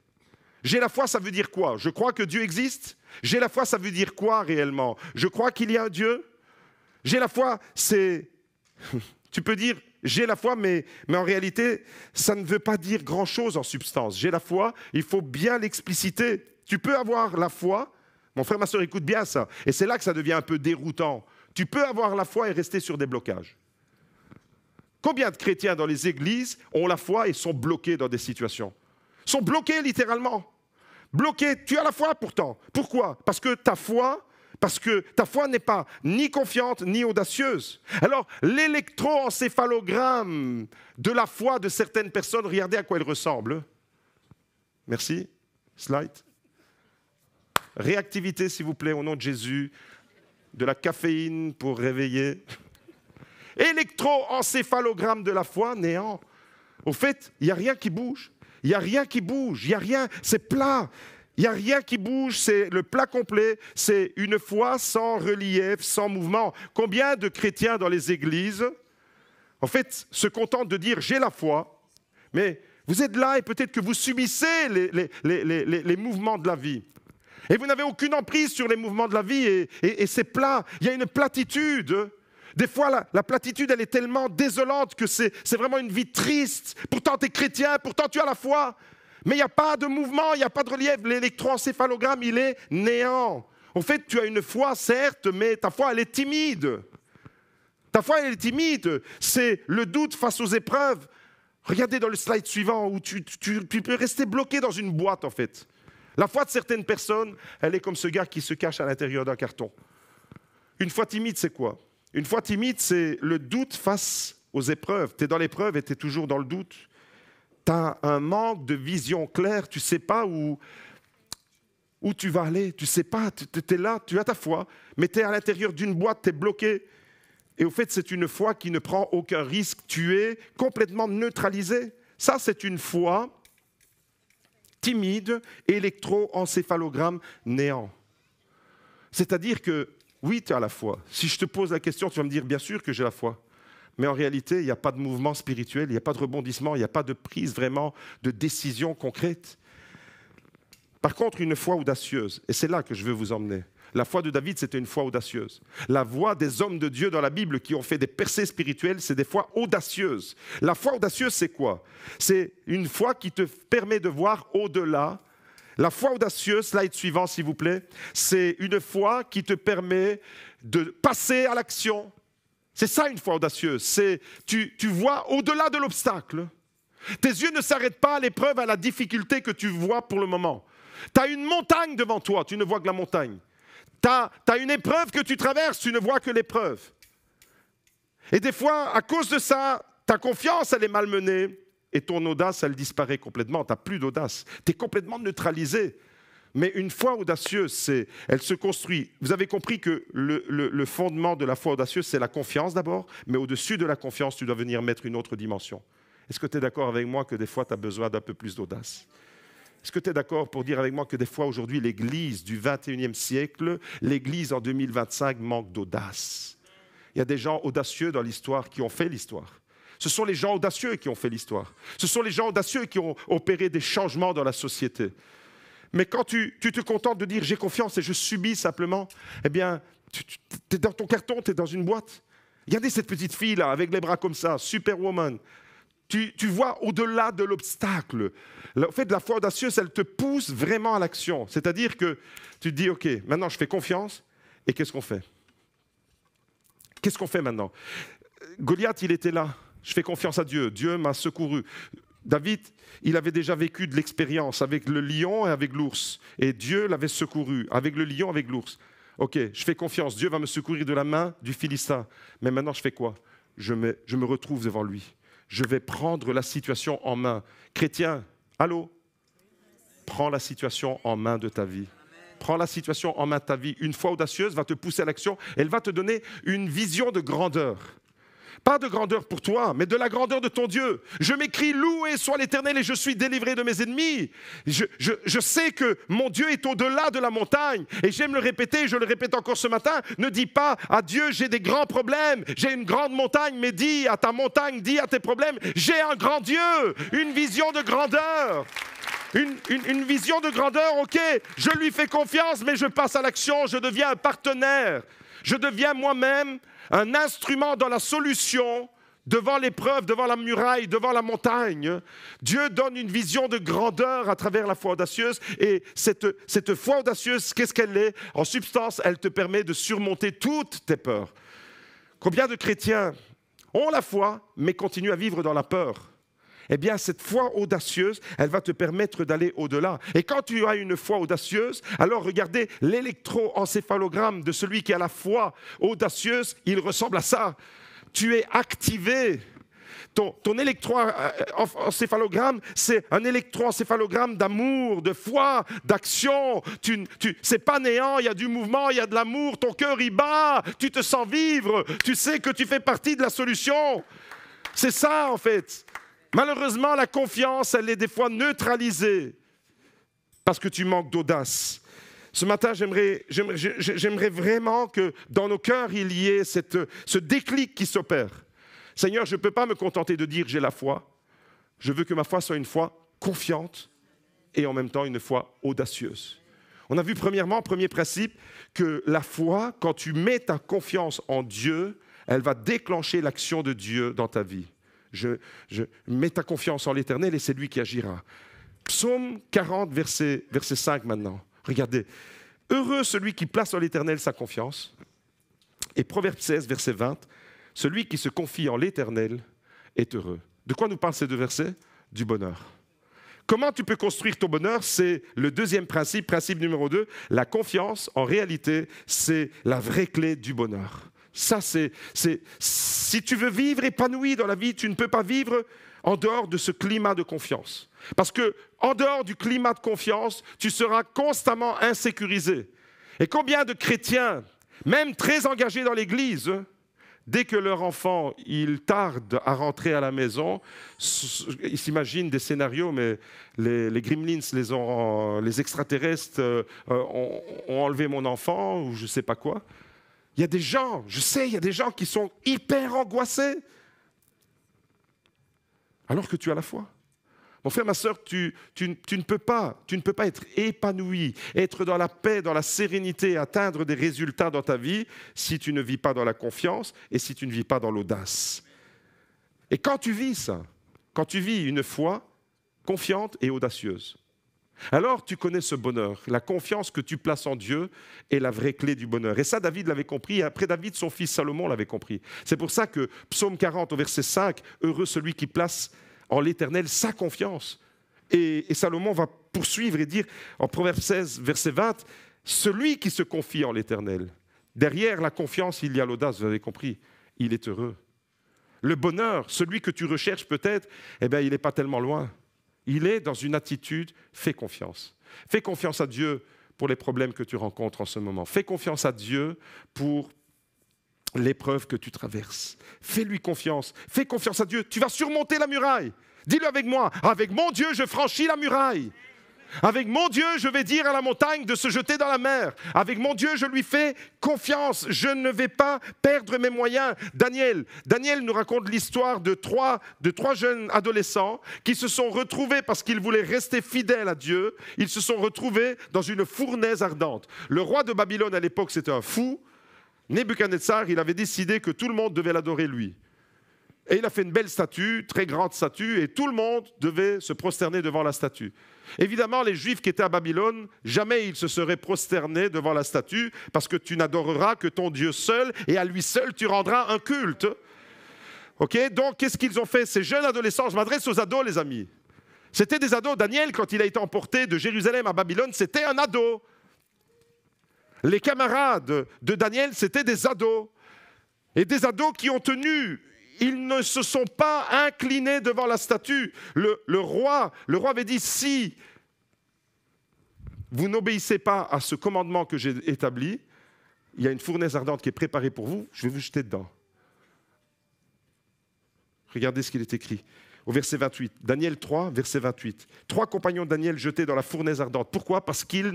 J'ai la foi, ça veut dire quoi? Je crois que Dieu existe. J'ai la foi, ça veut dire quoi réellement? Je crois qu'il y a un Dieu. J'ai la foi, c'est... Tu peux dire j'ai la foi, mais en réalité, ça ne veut pas dire grand-chose en substance. J'ai la foi, il faut bien l'expliciter. Tu peux avoir la foi, mon frère, ma soeur, écoute bien ça, et c'est là que ça devient un peu déroutant. Tu peux avoir la foi et rester sur des blocages. Combien de chrétiens dans les églises ont la foi et sont bloqués dans des situations? Sont bloqués littéralement. Bloqués, tu as la foi pourtant. Pourquoi? Parce que ta foi n'est pas ni confiante ni audacieuse. Alors, l'électroencéphalogramme de la foi de certaines personnes, regardez à quoi il ressemble. Merci. Slide. Réactivité, s'il vous plaît, au nom de Jésus. De la caféine pour réveiller. Électroencéphalogramme de la foi, néant. Au fait, il n'y a rien qui bouge. Il n'y a rien qui bouge. Il n'y a rien, c'est plat. Il n'y a rien qui bouge, c'est le plat complet, c'est une foi sans relief, sans mouvement. Combien de chrétiens dans les églises, en fait, se contentent de dire « j'ai la foi », mais vous êtes là et peut-être que vous subissez les mouvements de la vie. Et vous n'avez aucune emprise sur les mouvements de la vie et c'est plat. Il y a une platitude. Des fois, la platitude, elle est tellement désolante que c'est vraiment une vie triste. Pourtant, tu es chrétien, pourtant tu as la foi. Mais il n'y a pas de mouvement, il n'y a pas de relief. L'électroencéphalogramme, il est néant. En fait, tu as une foi, certes, mais ta foi, elle est timide. Ta foi, elle est timide. C'est le doute face aux épreuves. Regardez dans le slide suivant où tu peux rester bloqué dans une boîte, en fait. La foi de certaines personnes, elle est comme ce gars qui se cache à l'intérieur d'un carton. Une foi timide, c'est quoi? Une foi timide, c'est le doute face aux épreuves. Tu es dans l'épreuve et tu es toujours dans le doute. Tu as un manque de vision claire, tu ne sais pas où tu vas aller, tu ne sais pas, tu es là, tu as ta foi, mais tu es à l'intérieur d'une boîte, tu es bloqué. Et au fait, c'est une foi qui ne prend aucun risque. Tu es complètement neutralisé. Ça, c'est une foi timide, électroencéphalogramme néant. C'est-à-dire que, oui, tu as la foi. Si je te pose la question, tu vas me dire, bien sûr que j'ai la foi. Mais en réalité, il n'y a pas de mouvement spirituel, il n'y a pas de rebondissement, il n'y a pas de prise vraiment de décision concrète. Par contre, une foi audacieuse, et c'est là que je veux vous emmener. La foi de David, c'était une foi audacieuse. La voix des hommes de Dieu dans la Bible qui ont fait des percées spirituelles, c'est des fois audacieuses. La foi audacieuse, c'est quoi? C'est une foi qui te permet de voir au-delà. La foi audacieuse, slide suivant s'il vous plaît, c'est une foi qui te permet de passer à l'action. C'est ça une foi audacieuse, c'est tu vois au-delà de l'obstacle. Tes yeux ne s'arrêtent pas à l'épreuve, à la difficulté que tu vois pour le moment. Tu as une montagne devant toi, tu ne vois que la montagne. Tu as une épreuve que tu traverses, tu ne vois que l'épreuve. Et des fois, à cause de ça, ta confiance, elle est malmenée et ton audace, elle disparaît complètement. Tu n'as plus d'audace. Tu es complètement neutralisé. Mais une foi audacieuse, elle se construit. Vous avez compris que le fondement de la foi audacieuse, c'est la confiance d'abord, mais au-dessus de la confiance, tu dois venir mettre une autre dimension. Est-ce que tu es d'accord avec moi que des fois, tu as besoin d'un peu plus d'audace? Est-ce que tu es d'accord pour dire avec moi que des fois, aujourd'hui, l'Église du 21e siècle, l'Église en 2025 manque d'audace? Il y a des gens audacieux dans l'histoire qui ont fait l'histoire. Ce sont les gens audacieux qui ont fait l'histoire. Ce sont les gens audacieux qui ont opéré des changements dans la société. Mais quand tu te contentes de dire « j'ai confiance et je subis simplement », eh bien, tu es dans ton carton, tu es dans une boîte. Regardez cette petite fille-là, avec les bras comme ça, superwoman. Tu vois au-delà de l'obstacle. En fait, la foi audacieuse, elle te pousse vraiment à l'action. C'est-à-dire que tu te dis « ok, maintenant je fais confiance » et qu'est-ce qu'on fait? Qu'est-ce qu'on fait maintenant? Goliath, il était là. Je fais confiance à Dieu. Dieu m'a secouru. David, il avait déjà vécu de l'expérience avec le lion et avec l'ours. Et Dieu l'avait secouru avec le lion, avec l'ours. Ok, je fais confiance. Dieu va me secourir de la main du Philistin. Mais maintenant, je fais quoi? Je me retrouve devant lui. Je vais prendre la situation en main. Chrétien, allô? Prends la situation en main de ta vie. Prends la situation en main de ta vie. Une foi audacieuse va te pousser à l'action. Elle va te donner une vision de grandeur. Pas de grandeur pour toi, mais de la grandeur de ton Dieu. Je m'écris, loué soit l'Éternel et je suis délivré de mes ennemis. Je sais que mon Dieu est au-delà de la montagne. Et j'aime le répéter, je le répète encore ce matin, ne dis pas à Dieu, j'ai des grands problèmes, j'ai une grande montagne, mais dis à ta montagne, dis à tes problèmes, j'ai un grand Dieu, une vision de grandeur. Une vision de grandeur, ok, je lui fais confiance, mais je passe à l'action, je deviens un partenaire. Je deviens moi-même un instrument dans la solution, devant l'épreuve, devant la muraille, devant la montagne. Dieu donne une vision de grandeur à travers la foi audacieuse. Et cette foi audacieuse, qu'est-ce qu'elle est? En substance, elle te permet de surmonter toutes tes peurs. Combien de chrétiens ont la foi, mais continuent à vivre dans la peur? Eh bien, cette foi audacieuse, elle va te permettre d'aller au-delà. Et quand tu as une foi audacieuse, alors regardez l'électroencéphalogramme de celui qui a la foi audacieuse, il ressemble à ça. Tu es activé. Ton électroencéphalogramme, c'est un électroencéphalogramme d'amour, de foi, d'action. C'est pas néant, il y a du mouvement, il y a de l'amour, ton cœur y bat, tu te sens vivre, tu sais que tu fais partie de la solution. C'est ça, en fait. Malheureusement, la confiance, elle est des fois neutralisée parce que tu manques d'audace. Ce matin, j'aimerais vraiment que dans nos cœurs, il y ait ce déclic qui s'opère. Seigneur, je ne peux pas me contenter de dire j'ai la foi. Je veux que ma foi soit une foi confiante et en même temps une foi audacieuse. On a vu premièrement, premier principe, que la foi, quand tu mets ta confiance en Dieu, elle va déclencher l'action de Dieu dans ta vie. Je mets ta confiance en l'Éternel et c'est lui qui agira. Psaume 40, verset 5 maintenant. Regardez. Heureux celui qui place en l'Éternel sa confiance. Et Proverbe 16, verset 20. Celui qui se confie en l'Éternel est heureux. De quoi nous parlent ces deux versets? Du bonheur. Comment tu peux construire ton bonheur? C'est le deuxième principe, principe numéro 2. La confiance, en réalité, c'est la vraie clé du bonheur. Ça, si tu veux vivre épanoui dans la vie, tu ne peux pas vivre en dehors de ce climat de confiance. Parce qu'en dehors du climat de confiance, tu seras constamment insécurisé. Et combien de chrétiens, même très engagés dans l'Église, dès que leur enfant, il tarde à rentrer à la maison, ils s'imaginent des scénarios, mais les gremlins, les extraterrestres ont enlevé mon enfant, ou je ne sais pas quoi. Il y a des gens, je sais, il y a des gens qui sont hyper angoissés, alors que tu as la foi. Mon frère, ma sœur, tu ne peux pas être épanoui, être dans la paix, dans la sérénité, atteindre des résultats dans ta vie si tu ne vis pas dans la confiance et si tu ne vis pas dans l'audace. Et quand tu vis ça, quand tu vis une foi confiante et audacieuse, alors tu connais ce bonheur. La confiance que tu places en Dieu est la vraie clé du bonheur. Et ça, David l'avait compris, et après David, son fils Salomon l'avait compris. C'est pour ça que Psaume 40, au verset 5, « Heureux celui qui place en l'Éternel sa confiance ». Et Salomon va poursuivre et dire, en Proverbe 16, verset 20, « Celui qui se confie en l'Éternel ». Derrière la confiance, il y a l'audace, vous avez compris, il est heureux. Le bonheur, celui que tu recherches peut-être, eh bien, il n'est pas tellement loin. Il est dans une attitude, fais confiance. Fais confiance à Dieu pour les problèmes que tu rencontres en ce moment. Fais confiance à Dieu pour l'épreuve que tu traverses. Fais-lui confiance. Fais confiance à Dieu. Tu vas surmonter la muraille. Dis-le avec moi. Avec mon Dieu, je franchis la muraille. Avec mon Dieu, je vais dire à la montagne de se jeter dans la mer. Avec mon Dieu, je lui fais confiance. Je ne vais pas perdre mes moyens. Daniel nous raconte l'histoire de trois jeunes adolescents qui se sont retrouvés parce qu'ils voulaient rester fidèles à Dieu. Ils se sont retrouvés dans une fournaise ardente. Le roi de Babylone à l'époque, c'était un fou. Nebuchadnezzar, il avait décidé que tout le monde devait l'adorer lui. Et il a fait une belle statue, très grande statue, et tout le monde devait se prosterner devant la statue. Évidemment, les Juifs qui étaient à Babylone, jamais ils se seraient prosternés devant la statue, parce que tu n'adoreras que ton Dieu seul, et à lui seul tu rendras un culte. Okay? Donc, qu'est-ce qu'ils ont fait? Ces jeunes adolescents, je m'adresse aux ados, les amis. C'était des ados. Daniel, quand il a été emporté de Jérusalem à Babylone, c'était un ado. Les camarades de Daniel, c'était des ados. Et des ados qui ont tenu. Ils ne se sont pas inclinés devant la statue. Le roi avait dit, si vous n'obéissez pas à ce commandement que j'ai établi, il y a une fournaise ardente qui est préparée pour vous, je vais vous jeter dedans. Regardez ce qu'il est écrit au verset 28. Daniel 3, verset 28. 3 compagnons de Daniel jetés dans la fournaise ardente. Pourquoi? Parce qu'ils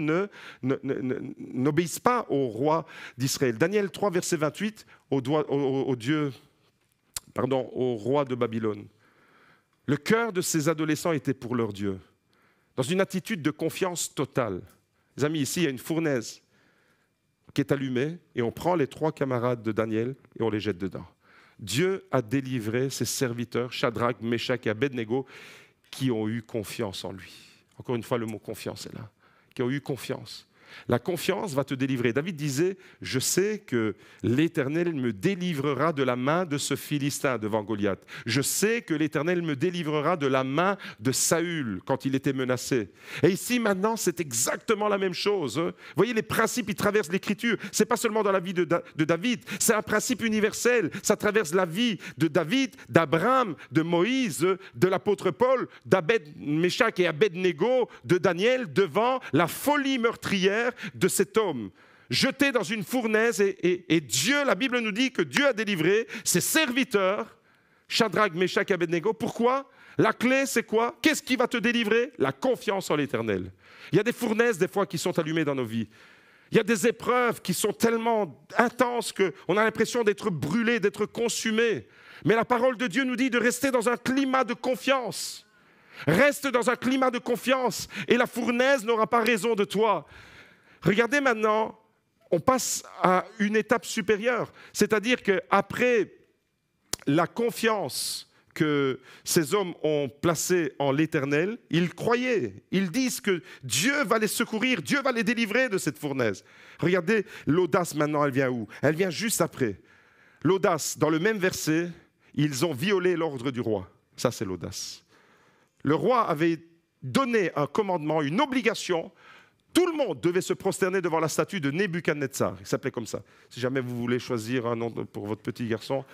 n'obéissent pas au roi d'Israël. Daniel 3, verset 28, au roi de Babylone. Le cœur de ces adolescents était pour leur Dieu, dans une attitude de confiance totale. Les amis, ici, il y a une fournaise qui est allumée et on prend les 3 camarades de Daniel et on les jette dedans. Dieu a délivré ses serviteurs, Shadrach, Meshach et Abednego, qui ont eu confiance en lui. Encore une fois, le mot confiance est là. Qui ont eu confiance. La confiance va te délivrer. David disait, je sais que l'Éternel me délivrera de la main de ce Philistin devant Goliath. Je sais que l'Éternel me délivrera de la main de Saül quand il était menacé. Et ici, maintenant, c'est exactement la même chose. Vous voyez, les principes, ils traversent l'Écriture. Ce n'est pas seulement dans la vie de David, c'est un principe universel. Ça traverse la vie de David, d'Abraham, de Moïse, de l'apôtre Paul, Meshach et Abednego, de Daniel, devant la folie meurtrière de cet homme, jeté dans une fournaise, et Dieu, la Bible nous dit que Dieu a délivré ses serviteurs, Shadrach, Meshach et Abednego. Pourquoi? La clé, c'est quoi? Qu'est-ce qui va te délivrer? La confiance en l'Éternel. Il y a des fournaises, des fois, qui sont allumées dans nos vies. Il y a des épreuves qui sont tellement intenses qu'on a l'impression d'être brûlé, d'être consumé. Mais la parole de Dieu nous dit de rester dans un climat de confiance. Reste dans un climat de confiance et la fournaise n'aura pas raison de toi. Regardez maintenant, on passe à une étape supérieure. C'est-à-dire qu'après la confiance que ces hommes ont placée en l'Éternel, ils croyaient, ils disent que Dieu va les secourir, Dieu va les délivrer de cette fournaise. Regardez, l'audace maintenant, elle vient où? Elle vient juste après. L'audace, dans le même verset, ils ont violé l'ordre du roi. Ça, c'est l'audace. Le roi avait donné un commandement, une obligation. Tout le monde devait se prosterner devant la statue de Nebuchadnezzar. Il s'appelait comme ça. Si jamais vous voulez choisir un nom pour votre petit garçon,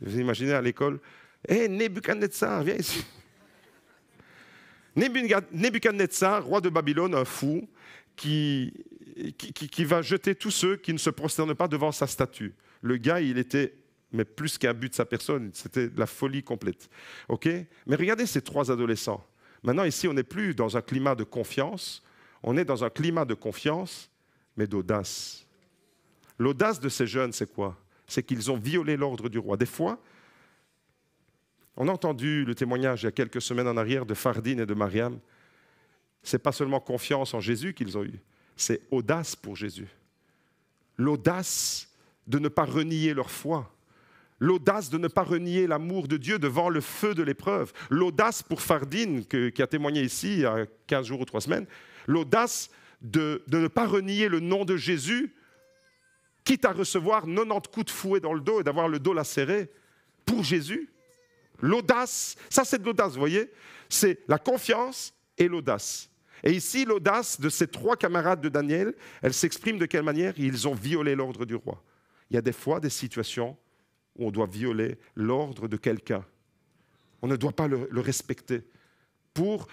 vous imaginez à l'école, hé, Nebuchadnezzar, viens ici. Nebuchadnezzar, roi de Babylone, un fou, qui qui va jeter tous ceux qui ne se prosternent pas devant sa statue. Le gars, il était, mais plus qu'un but de sa personne, c'était de la folie complète. Okay? Mais regardez ces 3 adolescents. Maintenant, ici, on n'est plus dans un climat de confiance, on est dans un climat de confiance, mais d'audace. L'audace de ces jeunes, c'est quoi? C'est qu'ils ont violé l'ordre du roi. Des fois, on a entendu le témoignage il y a quelques semaines en arrière de Fardine et de Mariam. Ce n'est pas seulement confiance en Jésus qu'ils ont eu, c'est audace pour Jésus. L'audace de ne pas renier leur foi. L'audace de ne pas renier l'amour de Dieu devant le feu de l'épreuve. L'audace pour Fardine, qui a témoigné ici il y a 15 jours ou 3 semaines. L'audace de ne pas renier le nom de Jésus, quitte à recevoir 90 coups de fouet dans le dos et d'avoir le dos lacéré pour Jésus. L'audace, ça c'est de l'audace, vous voyez? C'est la confiance et l'audace. Et ici, l'audace de ces 3 camarades de Daniel, elle s'exprime de quelle manière? Ils ont violé l'ordre du roi. Il y a des fois des situations où on doit violer l'ordre de quelqu'un. On ne doit pas le respecter pour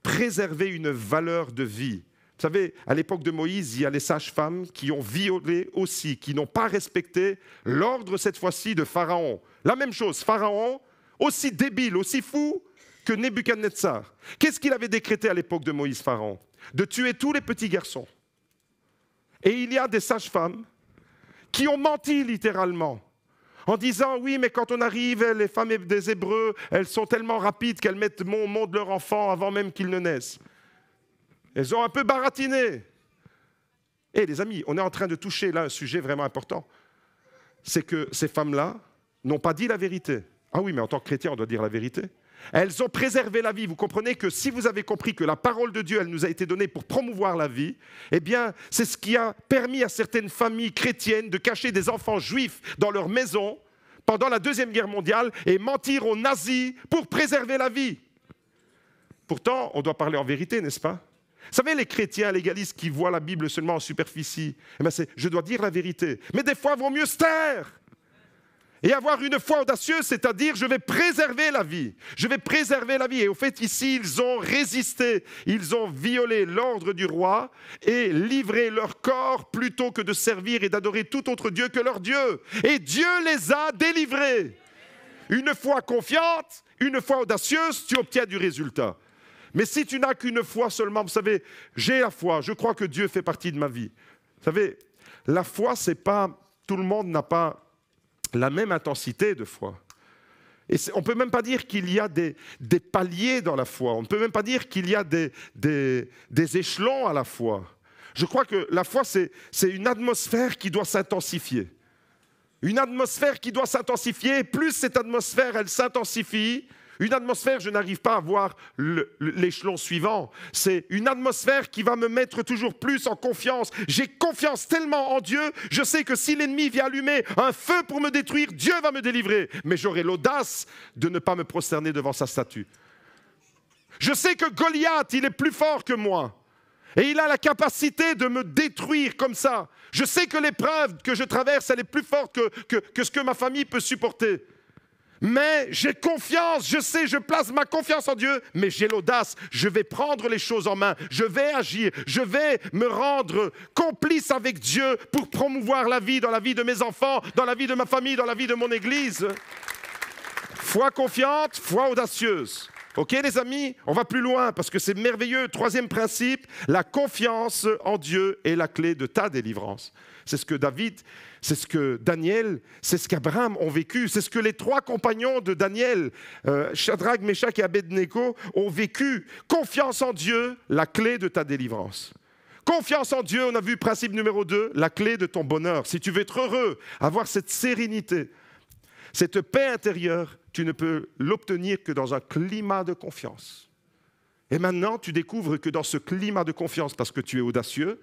préserver une valeur de vie. Vous savez, à l'époque de Moïse, il y a les sages-femmes qui ont violé aussi, qui n'ont pas respecté l'ordre cette fois-ci de Pharaon. La même chose, Pharaon, aussi débile, aussi fou que Nebuchadnezzar. Qu'est-ce qu'il avait décrété à l'époque de Moïse, Pharaon? De tuer tous les petits garçons. Et il y a des sages-femmes qui ont menti littéralement, en disant, oui, mais quand on arrive, les femmes des Hébreux, elles sont tellement rapides qu'elles mettent au monde leur enfant avant même qu'ils ne naissent. Elles ont un peu baratiné. Et les amis, on est en train de toucher là un sujet vraiment important. C'est que ces femmes-là n'ont pas dit la vérité. Ah oui, mais en tant que chrétien, on doit dire la vérité. Elles ont préservé la vie. Vous comprenez que si vous avez compris que la parole de Dieu, elle nous a été donnée pour promouvoir la vie, eh bien, c'est ce qui a permis à certaines familles chrétiennes de cacher des enfants juifs dans leur maison pendant la Deuxième Guerre mondiale et mentir aux nazis pour préserver la vie. Pourtant, on doit parler en vérité, n'est-ce pas? Vous savez, les chrétiens légalistes qui voient la Bible seulement en superficie, eh bien je dois dire la vérité. Mais des fois, il vaut mieux se taire. Et avoir une foi audacieuse, c'est-à-dire, je vais préserver la vie. Je vais préserver la vie. Et au fait, ici, ils ont résisté. Ils ont violé l'ordre du roi et livré leur corps plutôt que de servir et d'adorer tout autre Dieu que leur Dieu. Et Dieu les a délivrés. Une foi confiante, une foi audacieuse, tu obtiens du résultat. Mais si tu n'as qu'une foi seulement, vous savez, j'ai la foi, je crois que Dieu fait partie de ma vie. Vous savez, la foi, c'est pas, tout le monde n'a pas la même intensité de foi. Et on ne peut même pas dire qu'il y a des paliers dans la foi. On ne peut même pas dire qu'il y a des échelons à la foi. Je crois que la foi, c'est une atmosphère qui doit s'intensifier. Une atmosphère qui doit s'intensifier. Et plus cette atmosphère, elle s'intensifie, une atmosphère, je n'arrive pas à voir l'échelon suivant. C'est une atmosphère qui va me mettre toujours plus en confiance. J'ai confiance tellement en Dieu, je sais que si l'ennemi vient allumer un feu pour me détruire, Dieu va me délivrer. Mais j'aurai l'audace de ne pas me prosterner devant sa statue. Je sais que Goliath, il est plus fort que moi. Et il a la capacité de me détruire comme ça. Je sais que l'épreuve que je traverse, elle est plus forte que ce que ma famille peut supporter. Mais j'ai confiance, je sais, je place ma confiance en Dieu, mais j'ai l'audace, je vais prendre les choses en main, je vais agir, je vais me rendre complice avec Dieu pour promouvoir la vie dans la vie de mes enfants, dans la vie de ma famille, dans la vie de mon église. Foi confiante, foi audacieuse. Ok les amis, on va plus loin parce que c'est merveilleux. 3e principe, la confiance en Dieu est la clé de ta délivrance. C'est ce que David, c'est ce que Daniel, c'est ce qu'Abraham ont vécu. C'est ce que les 3 compagnons de Daniel, Shadrach, Meshach et Abednego, ont vécu. Confiance en Dieu, la clé de ta délivrance. Confiance en Dieu, on a vu principe numéro 2, la clé de ton bonheur. Si tu veux être heureux, avoir cette sérénité, cette paix intérieure, tu ne peux l'obtenir que dans un climat de confiance. Et maintenant, tu découvres que dans ce climat de confiance, parce que tu es audacieux,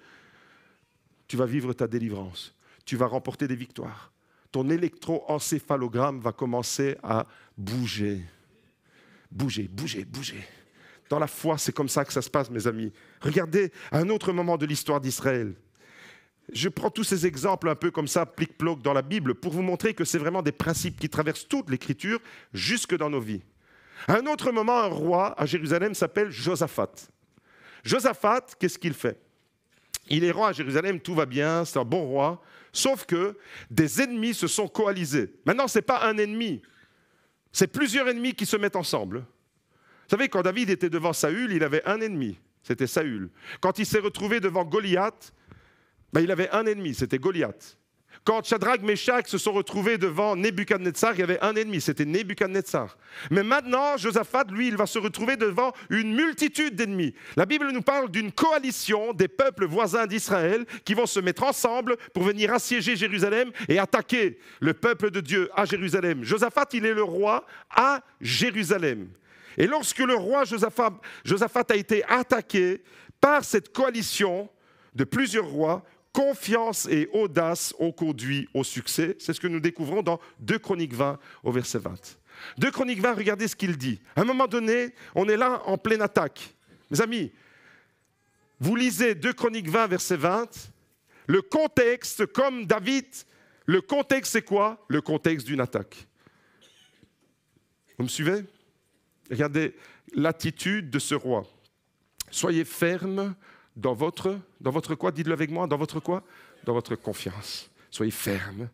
tu vas vivre ta délivrance. Tu vas remporter des victoires. Ton électroencéphalogramme va commencer à bouger. Bouger, bouger, bouger. Dans la foi, c'est comme ça que ça se passe, mes amis. Regardez un autre moment de l'histoire d'Israël. Je prends tous ces exemples un peu comme ça, plic-ploc dans la Bible, pour vous montrer que c'est vraiment des principes qui traversent toute l'Écriture, jusque dans nos vies. À un autre moment, un roi à Jérusalem s'appelle Josaphat. Josaphat, qu'est-ce qu'il fait? Il est roi à Jérusalem, tout va bien, c'est un bon roi. Sauf que des ennemis se sont coalisés. Maintenant, ce n'est pas un ennemi. C'est plusieurs ennemis qui se mettent ensemble. Vous savez, quand David était devant Saül, il avait un ennemi, c'était Saül. Quand il s'est retrouvé devant Goliath, il avait un ennemi, c'était Goliath. Quand Shadrach, Meshach se sont retrouvés devant Nebuchadnezzar, il y avait un ennemi, c'était Nebuchadnezzar. Mais maintenant, Josaphat, lui, il va se retrouver devant une multitude d'ennemis. La Bible nous parle d'une coalition des peuples voisins d'Israël qui vont se mettre ensemble pour venir assiéger Jérusalem et attaquer le peuple de Dieu à Jérusalem. Josaphat, il est le roi à Jérusalem. Et lorsque le roi Josaphat a été attaqué par cette coalition de plusieurs rois, confiance et audace ont conduit au succès. C'est ce que nous découvrons dans 2 Chroniques 20 au verset 20. 2 Chroniques 20, regardez ce qu'il dit. À un moment donné, on est là en pleine attaque. Mes amis, vous lisez 2 Chroniques 20, verset 20. Le contexte, comme David, le contexte c'est quoi? Le contexte d'une attaque. Vous me suivez? Regardez l'attitude de ce roi. Soyez ferme dans votre quoi? Dites-le avec moi. Dans votre quoi? Dans votre confiance. Soyez ferme.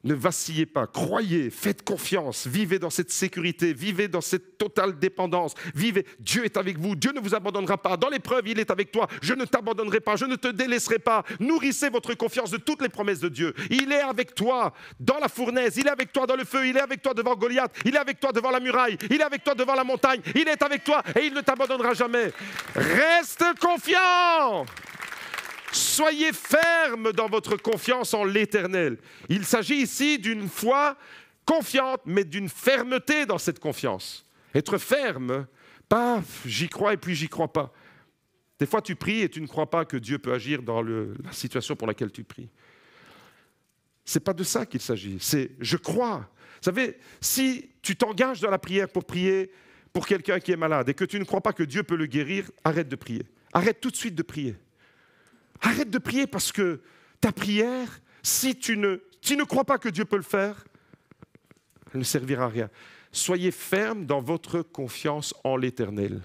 Ne vacillez pas. Croyez. Faites confiance. Vivez dans cette sécurité. Vivez dans cette totale dépendance. Vivez. Dieu est avec vous. Dieu ne vous abandonnera pas. Dans l'épreuve, il est avec toi. Je ne t'abandonnerai pas. Je ne te délaisserai pas. Nourrissez votre confiance de toutes les promesses de Dieu. Il est avec toi dans la fournaise. Il est avec toi dans le feu. Il est avec toi devant Goliath. Il est avec toi devant la muraille. Il est avec toi devant la montagne. Il est avec toi et il ne t'abandonnera jamais. Reste confiant. Soyez ferme dans votre confiance en l'Éternel. Il s'agit ici d'une foi confiante, mais d'une fermeté dans cette confiance. Être ferme, pas j'y crois et puis j'y crois pas. Des fois tu pries et tu ne crois pas que Dieu peut agir dans la situation pour laquelle tu pries. Ce n'est pas de ça qu'il s'agit, c'est je crois. Vous savez, si tu t'engages dans la prière pour prier pour quelqu'un qui est malade et que tu ne crois pas que Dieu peut le guérir, arrête de prier. Arrête tout de suite de prier. Arrête de prier parce que ta prière, si tu ne crois pas que Dieu peut le faire, elle ne servira à rien. Soyez ferme dans votre confiance en l'Éternel.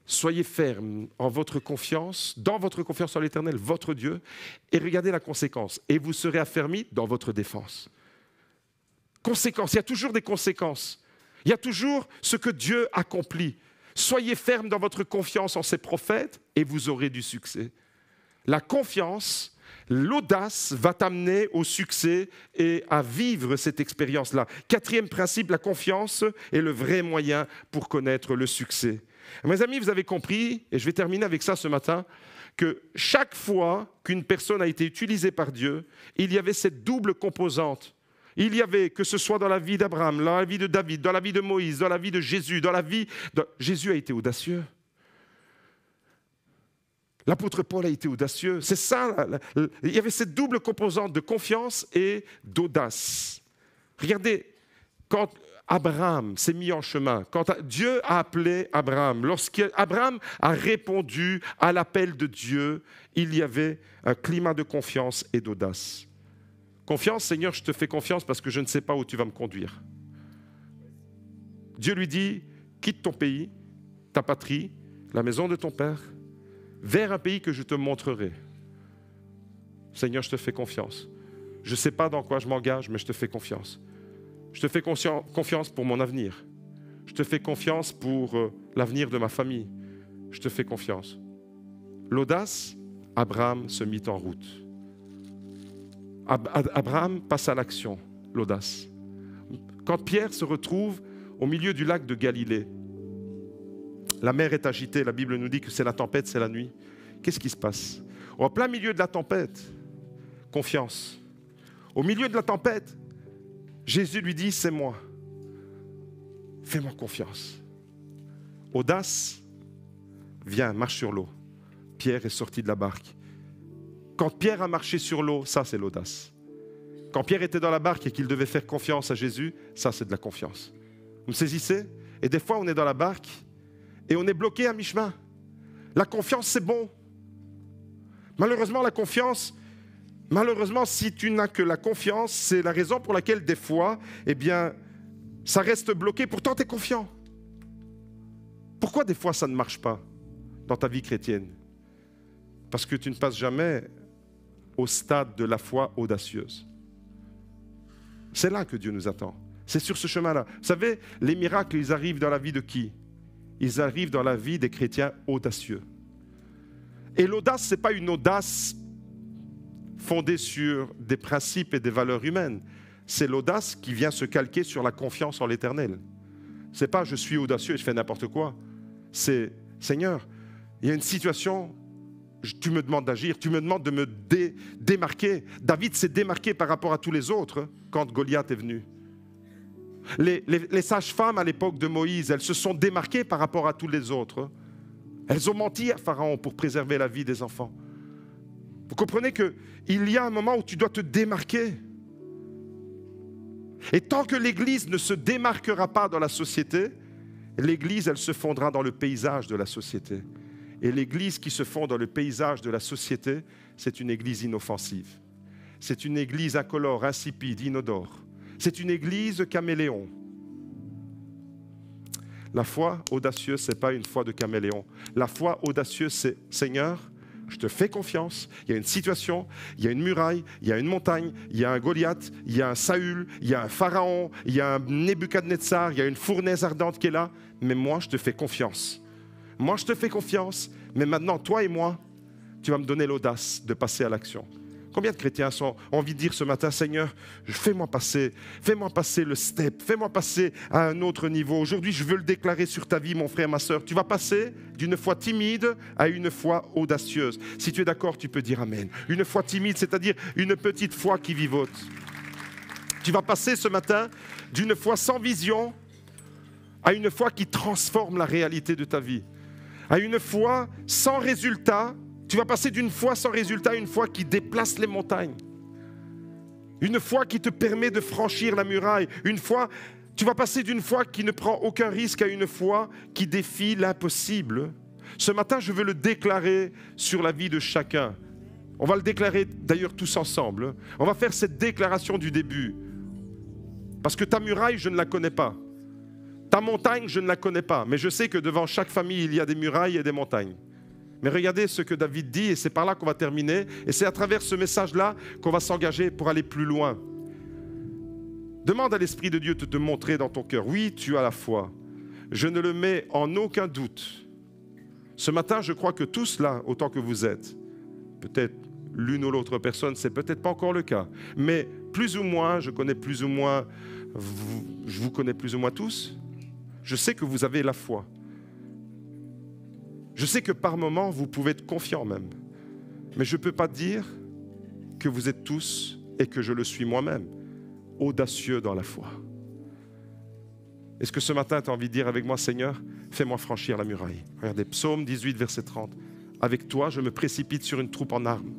Soyez ferme dans votre confiance en l'Éternel, votre Dieu, et regardez la conséquence. Et vous serez affermis dans votre défense. Conséquence, il y a toujours des conséquences. Il y a toujours ce que Dieu accomplit. Soyez ferme dans votre confiance en ses prophètes et vous aurez du succès. La confiance, l'audace va t'amener au succès et à vivre cette expérience-là. 4e principe, la confiance est le vrai moyen pour connaître le succès. Mes amis, vous avez compris, et je vais terminer avec ça ce matin, que chaque fois qu'une personne a été utilisée par Dieu, il y avait cette double composante. Il y avait, que ce soit dans la vie d'Abraham, dans la vie de David, dans la vie de Moïse, dans la vie de Jésus, Jésus a été audacieux. L'apôtre Paul a été audacieux. C'est ça, il y avait cette double composante de confiance et d'audace. Regardez, quand Abraham s'est mis en chemin, quand Dieu a appelé Abraham, lorsqu'Abraham a répondu à l'appel de Dieu, il y avait un climat de confiance et d'audace. Confiance, Seigneur, je te fais confiance parce que je ne sais pas où tu vas me conduire. Dieu lui dit, quitte ton pays, ta patrie, la maison de ton père, vers un pays que je te montrerai. Seigneur, je te fais confiance. Je ne sais pas dans quoi je m'engage, mais je te fais confiance. Je te fais confiance pour mon avenir. Je te fais confiance pour l'avenir de ma famille. Je te fais confiance. L'audace, Abraham se mit en route. Abraham passe à l'action, l'audace. Quand Pierre se retrouve au milieu du lac de Galilée, la mer est agitée, la Bible nous dit que c'est la tempête, c'est la nuit. Qu'est-ce qui se passe? En plein milieu de la tempête, confiance. Au milieu de la tempête, Jésus lui dit, c'est moi. Fais-moi confiance. Audace, viens, marche sur l'eau. Pierre est sorti de la barque. Quand Pierre a marché sur l'eau, ça c'est l'audace. Quand Pierre était dans la barque et qu'il devait faire confiance à Jésus, ça c'est de la confiance. Vous me saisissez? Et des fois on est dans la barque et on est bloqué à mi-chemin. La confiance, c'est bon. Malheureusement, la confiance, si tu n'as que la confiance, c'est la raison pour laquelle des fois, ça reste bloqué. Pourtant, tu es confiant. Pourquoi des fois ça ne marche pas dans ta vie chrétienne? Parce que tu ne passes jamais au stade de la foi audacieuse. C'est là que Dieu nous attend. C'est sur ce chemin-là. Vous savez, les miracles, ils arrivent dans la vie de qui? Ils arrivent dans la vie des chrétiens audacieux. Et l'audace, ce n'est pas une audace fondée sur des principes et des valeurs humaines. C'est l'audace qui vient se calquer sur la confiance en l'Éternel. Ce n'est pas « je suis audacieux et je fais n'importe quoi ». C'est « Seigneur, il y a une situation, tu me demandes d'agir, tu me demandes de me démarquer. » David s'est démarqué par rapport à tous les autres quand Goliath est venu. Les sages-femmes à l'époque de Moïse, elles se sont démarquées par rapport à tous les autres. Elles ont menti à Pharaon pour préserver la vie des enfants. Vous comprenez qu'il y a un moment où tu dois te démarquer. Et tant que l'Église ne se démarquera pas dans la société, l'Église, elle se fondra dans le paysage de la société. Et l'Église qui se fond dans le paysage de la société, c'est une Église inoffensive. C'est une Église incolore, insipide, inodore. C'est une Église caméléon. La foi audacieuse, ce n'est pas une foi de caméléon. La foi audacieuse, c'est « Seigneur, je te fais confiance, il y a une situation, il y a une muraille, il y a une montagne, il y a un Goliath, il y a un Saül, il y a un Pharaon, il y a un Nebuchadnezzar, il y a une fournaise ardente qui est là, mais moi, je te fais confiance. Moi, je te fais confiance, mais maintenant, toi et moi, tu vas me donner l'audace de passer à l'action. » Combien de chrétiens ont envie de dire ce matin, Seigneur, fais-moi passer le step, fais-moi passer à un autre niveau. Aujourd'hui, je veux le déclarer sur ta vie, mon frère, ma soeur. Tu vas passer d'une foi timide à une foi audacieuse. Si tu es d'accord, tu peux dire Amen. Une foi timide, c'est-à-dire une petite foi qui vivote. Tu vas passer ce matin d'une foi sans vision à une foi qui transforme la réalité de ta vie. À une foi sans résultat. Tu vas passer d'une foi sans résultat à une foi qui déplace les montagnes. Une foi qui te permet de franchir la muraille. Tu vas passer d'une foi qui ne prend aucun risque à une foi qui défie l'impossible. Ce matin, je veux le déclarer sur la vie de chacun. On va le déclarer d'ailleurs tous ensemble. On va faire cette déclaration du début. Parce que ta muraille, je ne la connais pas. Ta montagne, je ne la connais pas. Mais je sais que devant chaque famille, il y a des murailles et des montagnes. Mais regardez ce que David dit, et c'est par là qu'on va terminer. Et c'est à travers ce message-là qu'on va s'engager pour aller plus loin. Demande à l'Esprit de Dieu de te montrer dans ton cœur. Oui, tu as la foi. Je ne le mets en aucun doute. Ce matin, je crois que tous là, autant que vous êtes, peut-être l'une ou l'autre personne, c'est peut-être pas encore le cas. Mais plus ou moins, je vous connais plus ou moins tous. Je sais que vous avez la foi. Je sais que par moments, vous pouvez être confiant même. Mais je ne peux pas dire que vous êtes tous, et que je le suis moi-même, audacieux dans la foi. Est-ce que ce matin, tu as envie de dire avec moi, Seigneur, fais-moi franchir la muraille. Regardez, Psaume 18, verset 30. Avec toi, je me précipite sur une troupe en armes.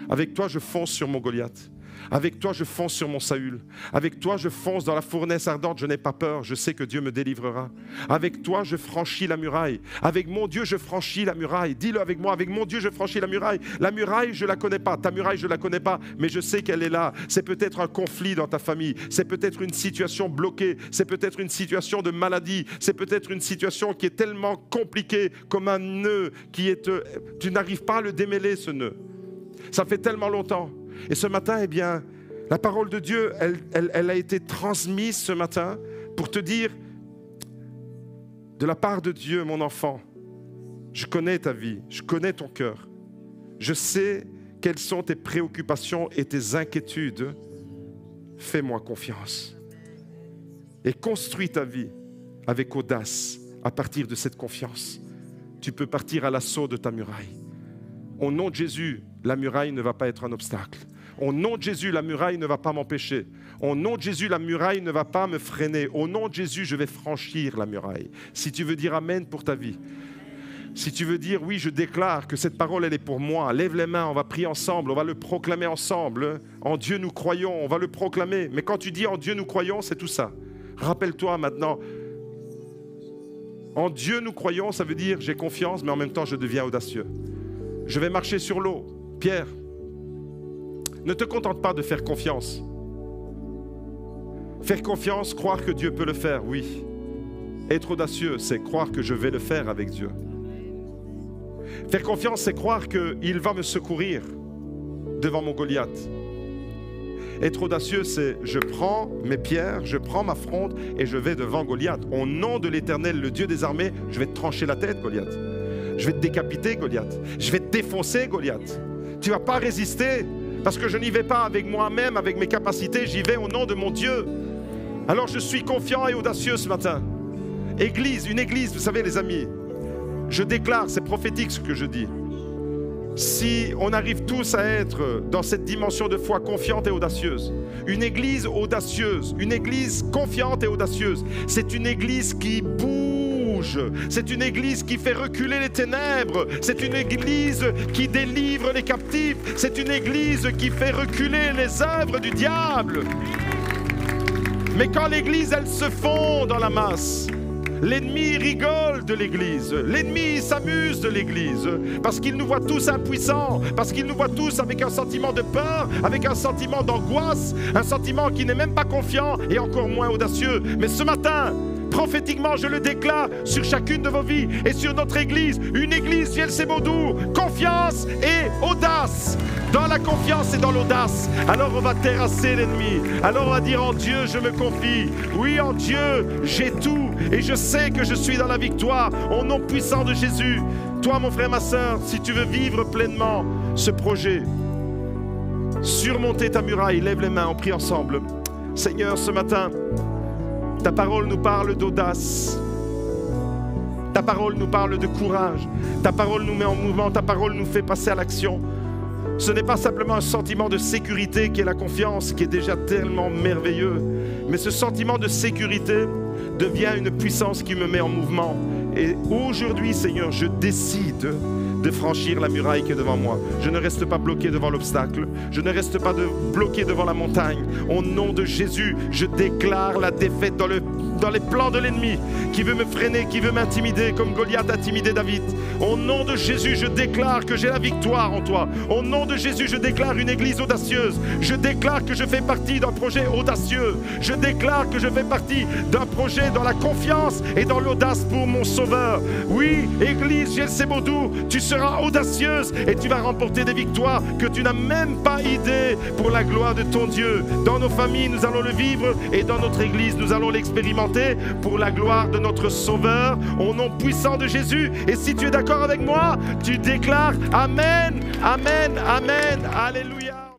Avec toi, je fonce sur mon Goliath. Avec toi, je fonce sur mon Saül. Avec toi, je fonce dans la fournaise ardente. Je n'ai pas peur. Je sais que Dieu me délivrera. Avec toi, je franchis la muraille. Avec mon Dieu, je franchis la muraille. Dis-le avec moi. Avec mon Dieu, je franchis la muraille. La muraille, je ne la connais pas. Ta muraille, je ne la connais pas. Mais je sais qu'elle est là. C'est peut-être un conflit dans ta famille. C'est peut-être une situation bloquée. C'est peut-être une situation de maladie. C'est peut-être une situation qui est tellement compliquée comme un nœud qui est... Tu n'arrives pas à le démêler, ce nœud. Ça fait tellement longtemps. Et ce matin, eh bien, la parole de Dieu, elle a été transmise ce matin pour te dire, de la part de Dieu, mon enfant, je connais ta vie, je connais ton cœur. Je sais quelles sont tes préoccupations et tes inquiétudes. Fais-moi confiance. Et construis ta vie avec audace à partir de cette confiance. Tu peux partir à l'assaut de ta muraille. Au nom de Jésus, la muraille ne va pas être un obstacle. Au nom de Jésus, la muraille ne va pas m'empêcher. Au nom de Jésus, la muraille ne va pas me freiner. Au nom de Jésus, je vais franchir la muraille. Si tu veux dire Amen pour ta vie, si tu veux dire oui, je déclare que cette parole, elle est pour moi, lève les mains, on va prier ensemble, on va le proclamer ensemble. En Dieu nous croyons, on va le proclamer. Mais quand tu dis en Dieu nous croyons, c'est tout ça. Rappelle-toi maintenant, en Dieu nous croyons, ça veut dire j'ai confiance, mais en même temps je deviens audacieux. Je vais marcher sur l'eau. Pierre, ne te contente pas de faire confiance. Faire confiance, croire que Dieu peut le faire, oui. Être audacieux, c'est croire que je vais le faire avec Dieu. Faire confiance, c'est croire qu'il va me secourir devant mon Goliath. Être audacieux, c'est je prends mes pierres, je prends ma fronde et je vais devant Goliath. Au nom de l'Éternel, le Dieu des armées, je vais te trancher la tête, Goliath. Je vais te décapiter, Goliath. Je vais te défoncer, Goliath. Tu ne vas pas résister parce que je n'y vais pas avec moi-même, avec mes capacités, j'y vais au nom de mon Dieu. Alors je suis confiant et audacieux ce matin. Église, une église, vous savez les amis, je déclare, c'est prophétique ce que je dis. Si on arrive tous à être dans cette dimension de foi confiante et audacieuse, une église audacieuse, une église confiante et audacieuse, c'est une église qui bouge, c'est une église qui fait reculer les ténèbres, c'est une église qui délivre les captifs, c'est une église qui fait reculer les œuvres du diable. Mais quand l'église, elle se fond dans la masse, l'ennemi rigole de l'Église, l'ennemi s'amuse de l'Église, parce qu'il nous voit tous impuissants, parce qu'il nous voit tous avec un sentiment de peur, avec un sentiment d'angoisse, un sentiment qui n'est même pas confiant et encore moins audacieux. Mais ce matin, prophétiquement, je le déclare sur chacune de vos vies et sur notre Église, une Église Vielle-Sébaudou, confiance et audace. Dans la confiance et dans l'audace, alors on va terrasser l'ennemi. Alors on va dire en Dieu, je me confie. Oui, en Dieu, j'ai tout et je sais que je suis dans la victoire au nom puissant de Jésus. Toi, mon frère, ma sœur, si tu veux vivre pleinement ce projet, surmonter ta muraille, lève les mains, on prie ensemble. Seigneur, ce matin, ta parole nous parle d'audace. Ta parole nous parle de courage. Ta parole nous met en mouvement. Ta parole nous fait passer à l'action. Ce n'est pas simplement un sentiment de sécurité qui est la confiance, qui est déjà tellement merveilleux. Mais ce sentiment de sécurité devient une puissance qui me met en mouvement. Et aujourd'hui, Seigneur, je décide de franchir la muraille qui est devant moi. Je ne reste pas bloqué devant l'obstacle. Je ne reste pas bloqué devant la montagne. Au nom de Jésus, je déclare la défaite dans les plans de l'ennemi qui veut me freiner, qui veut m'intimider comme Goliath a intimidé David. Au nom de Jésus, je déclare que j'ai la victoire en toi. Au nom de Jésus, je déclare une église audacieuse. Je déclare que je fais partie d'un projet audacieux. Je déclare que je fais partie d'un projet dans la confiance et dans l'audace pour mon Sauveur. Oui, église Vielle-Sébaudou, tu seras audacieuse et tu vas remporter des victoires que tu n'as même pas idée pour la gloire de ton Dieu. Dans nos familles, nous allons le vivre et dans notre église, nous allons l'expérimenter pour la gloire de notre Sauveur, au nom puissant de Jésus. Et si tu es d'accord avec moi, tu déclares Amen, Amen, Amen, Alléluia.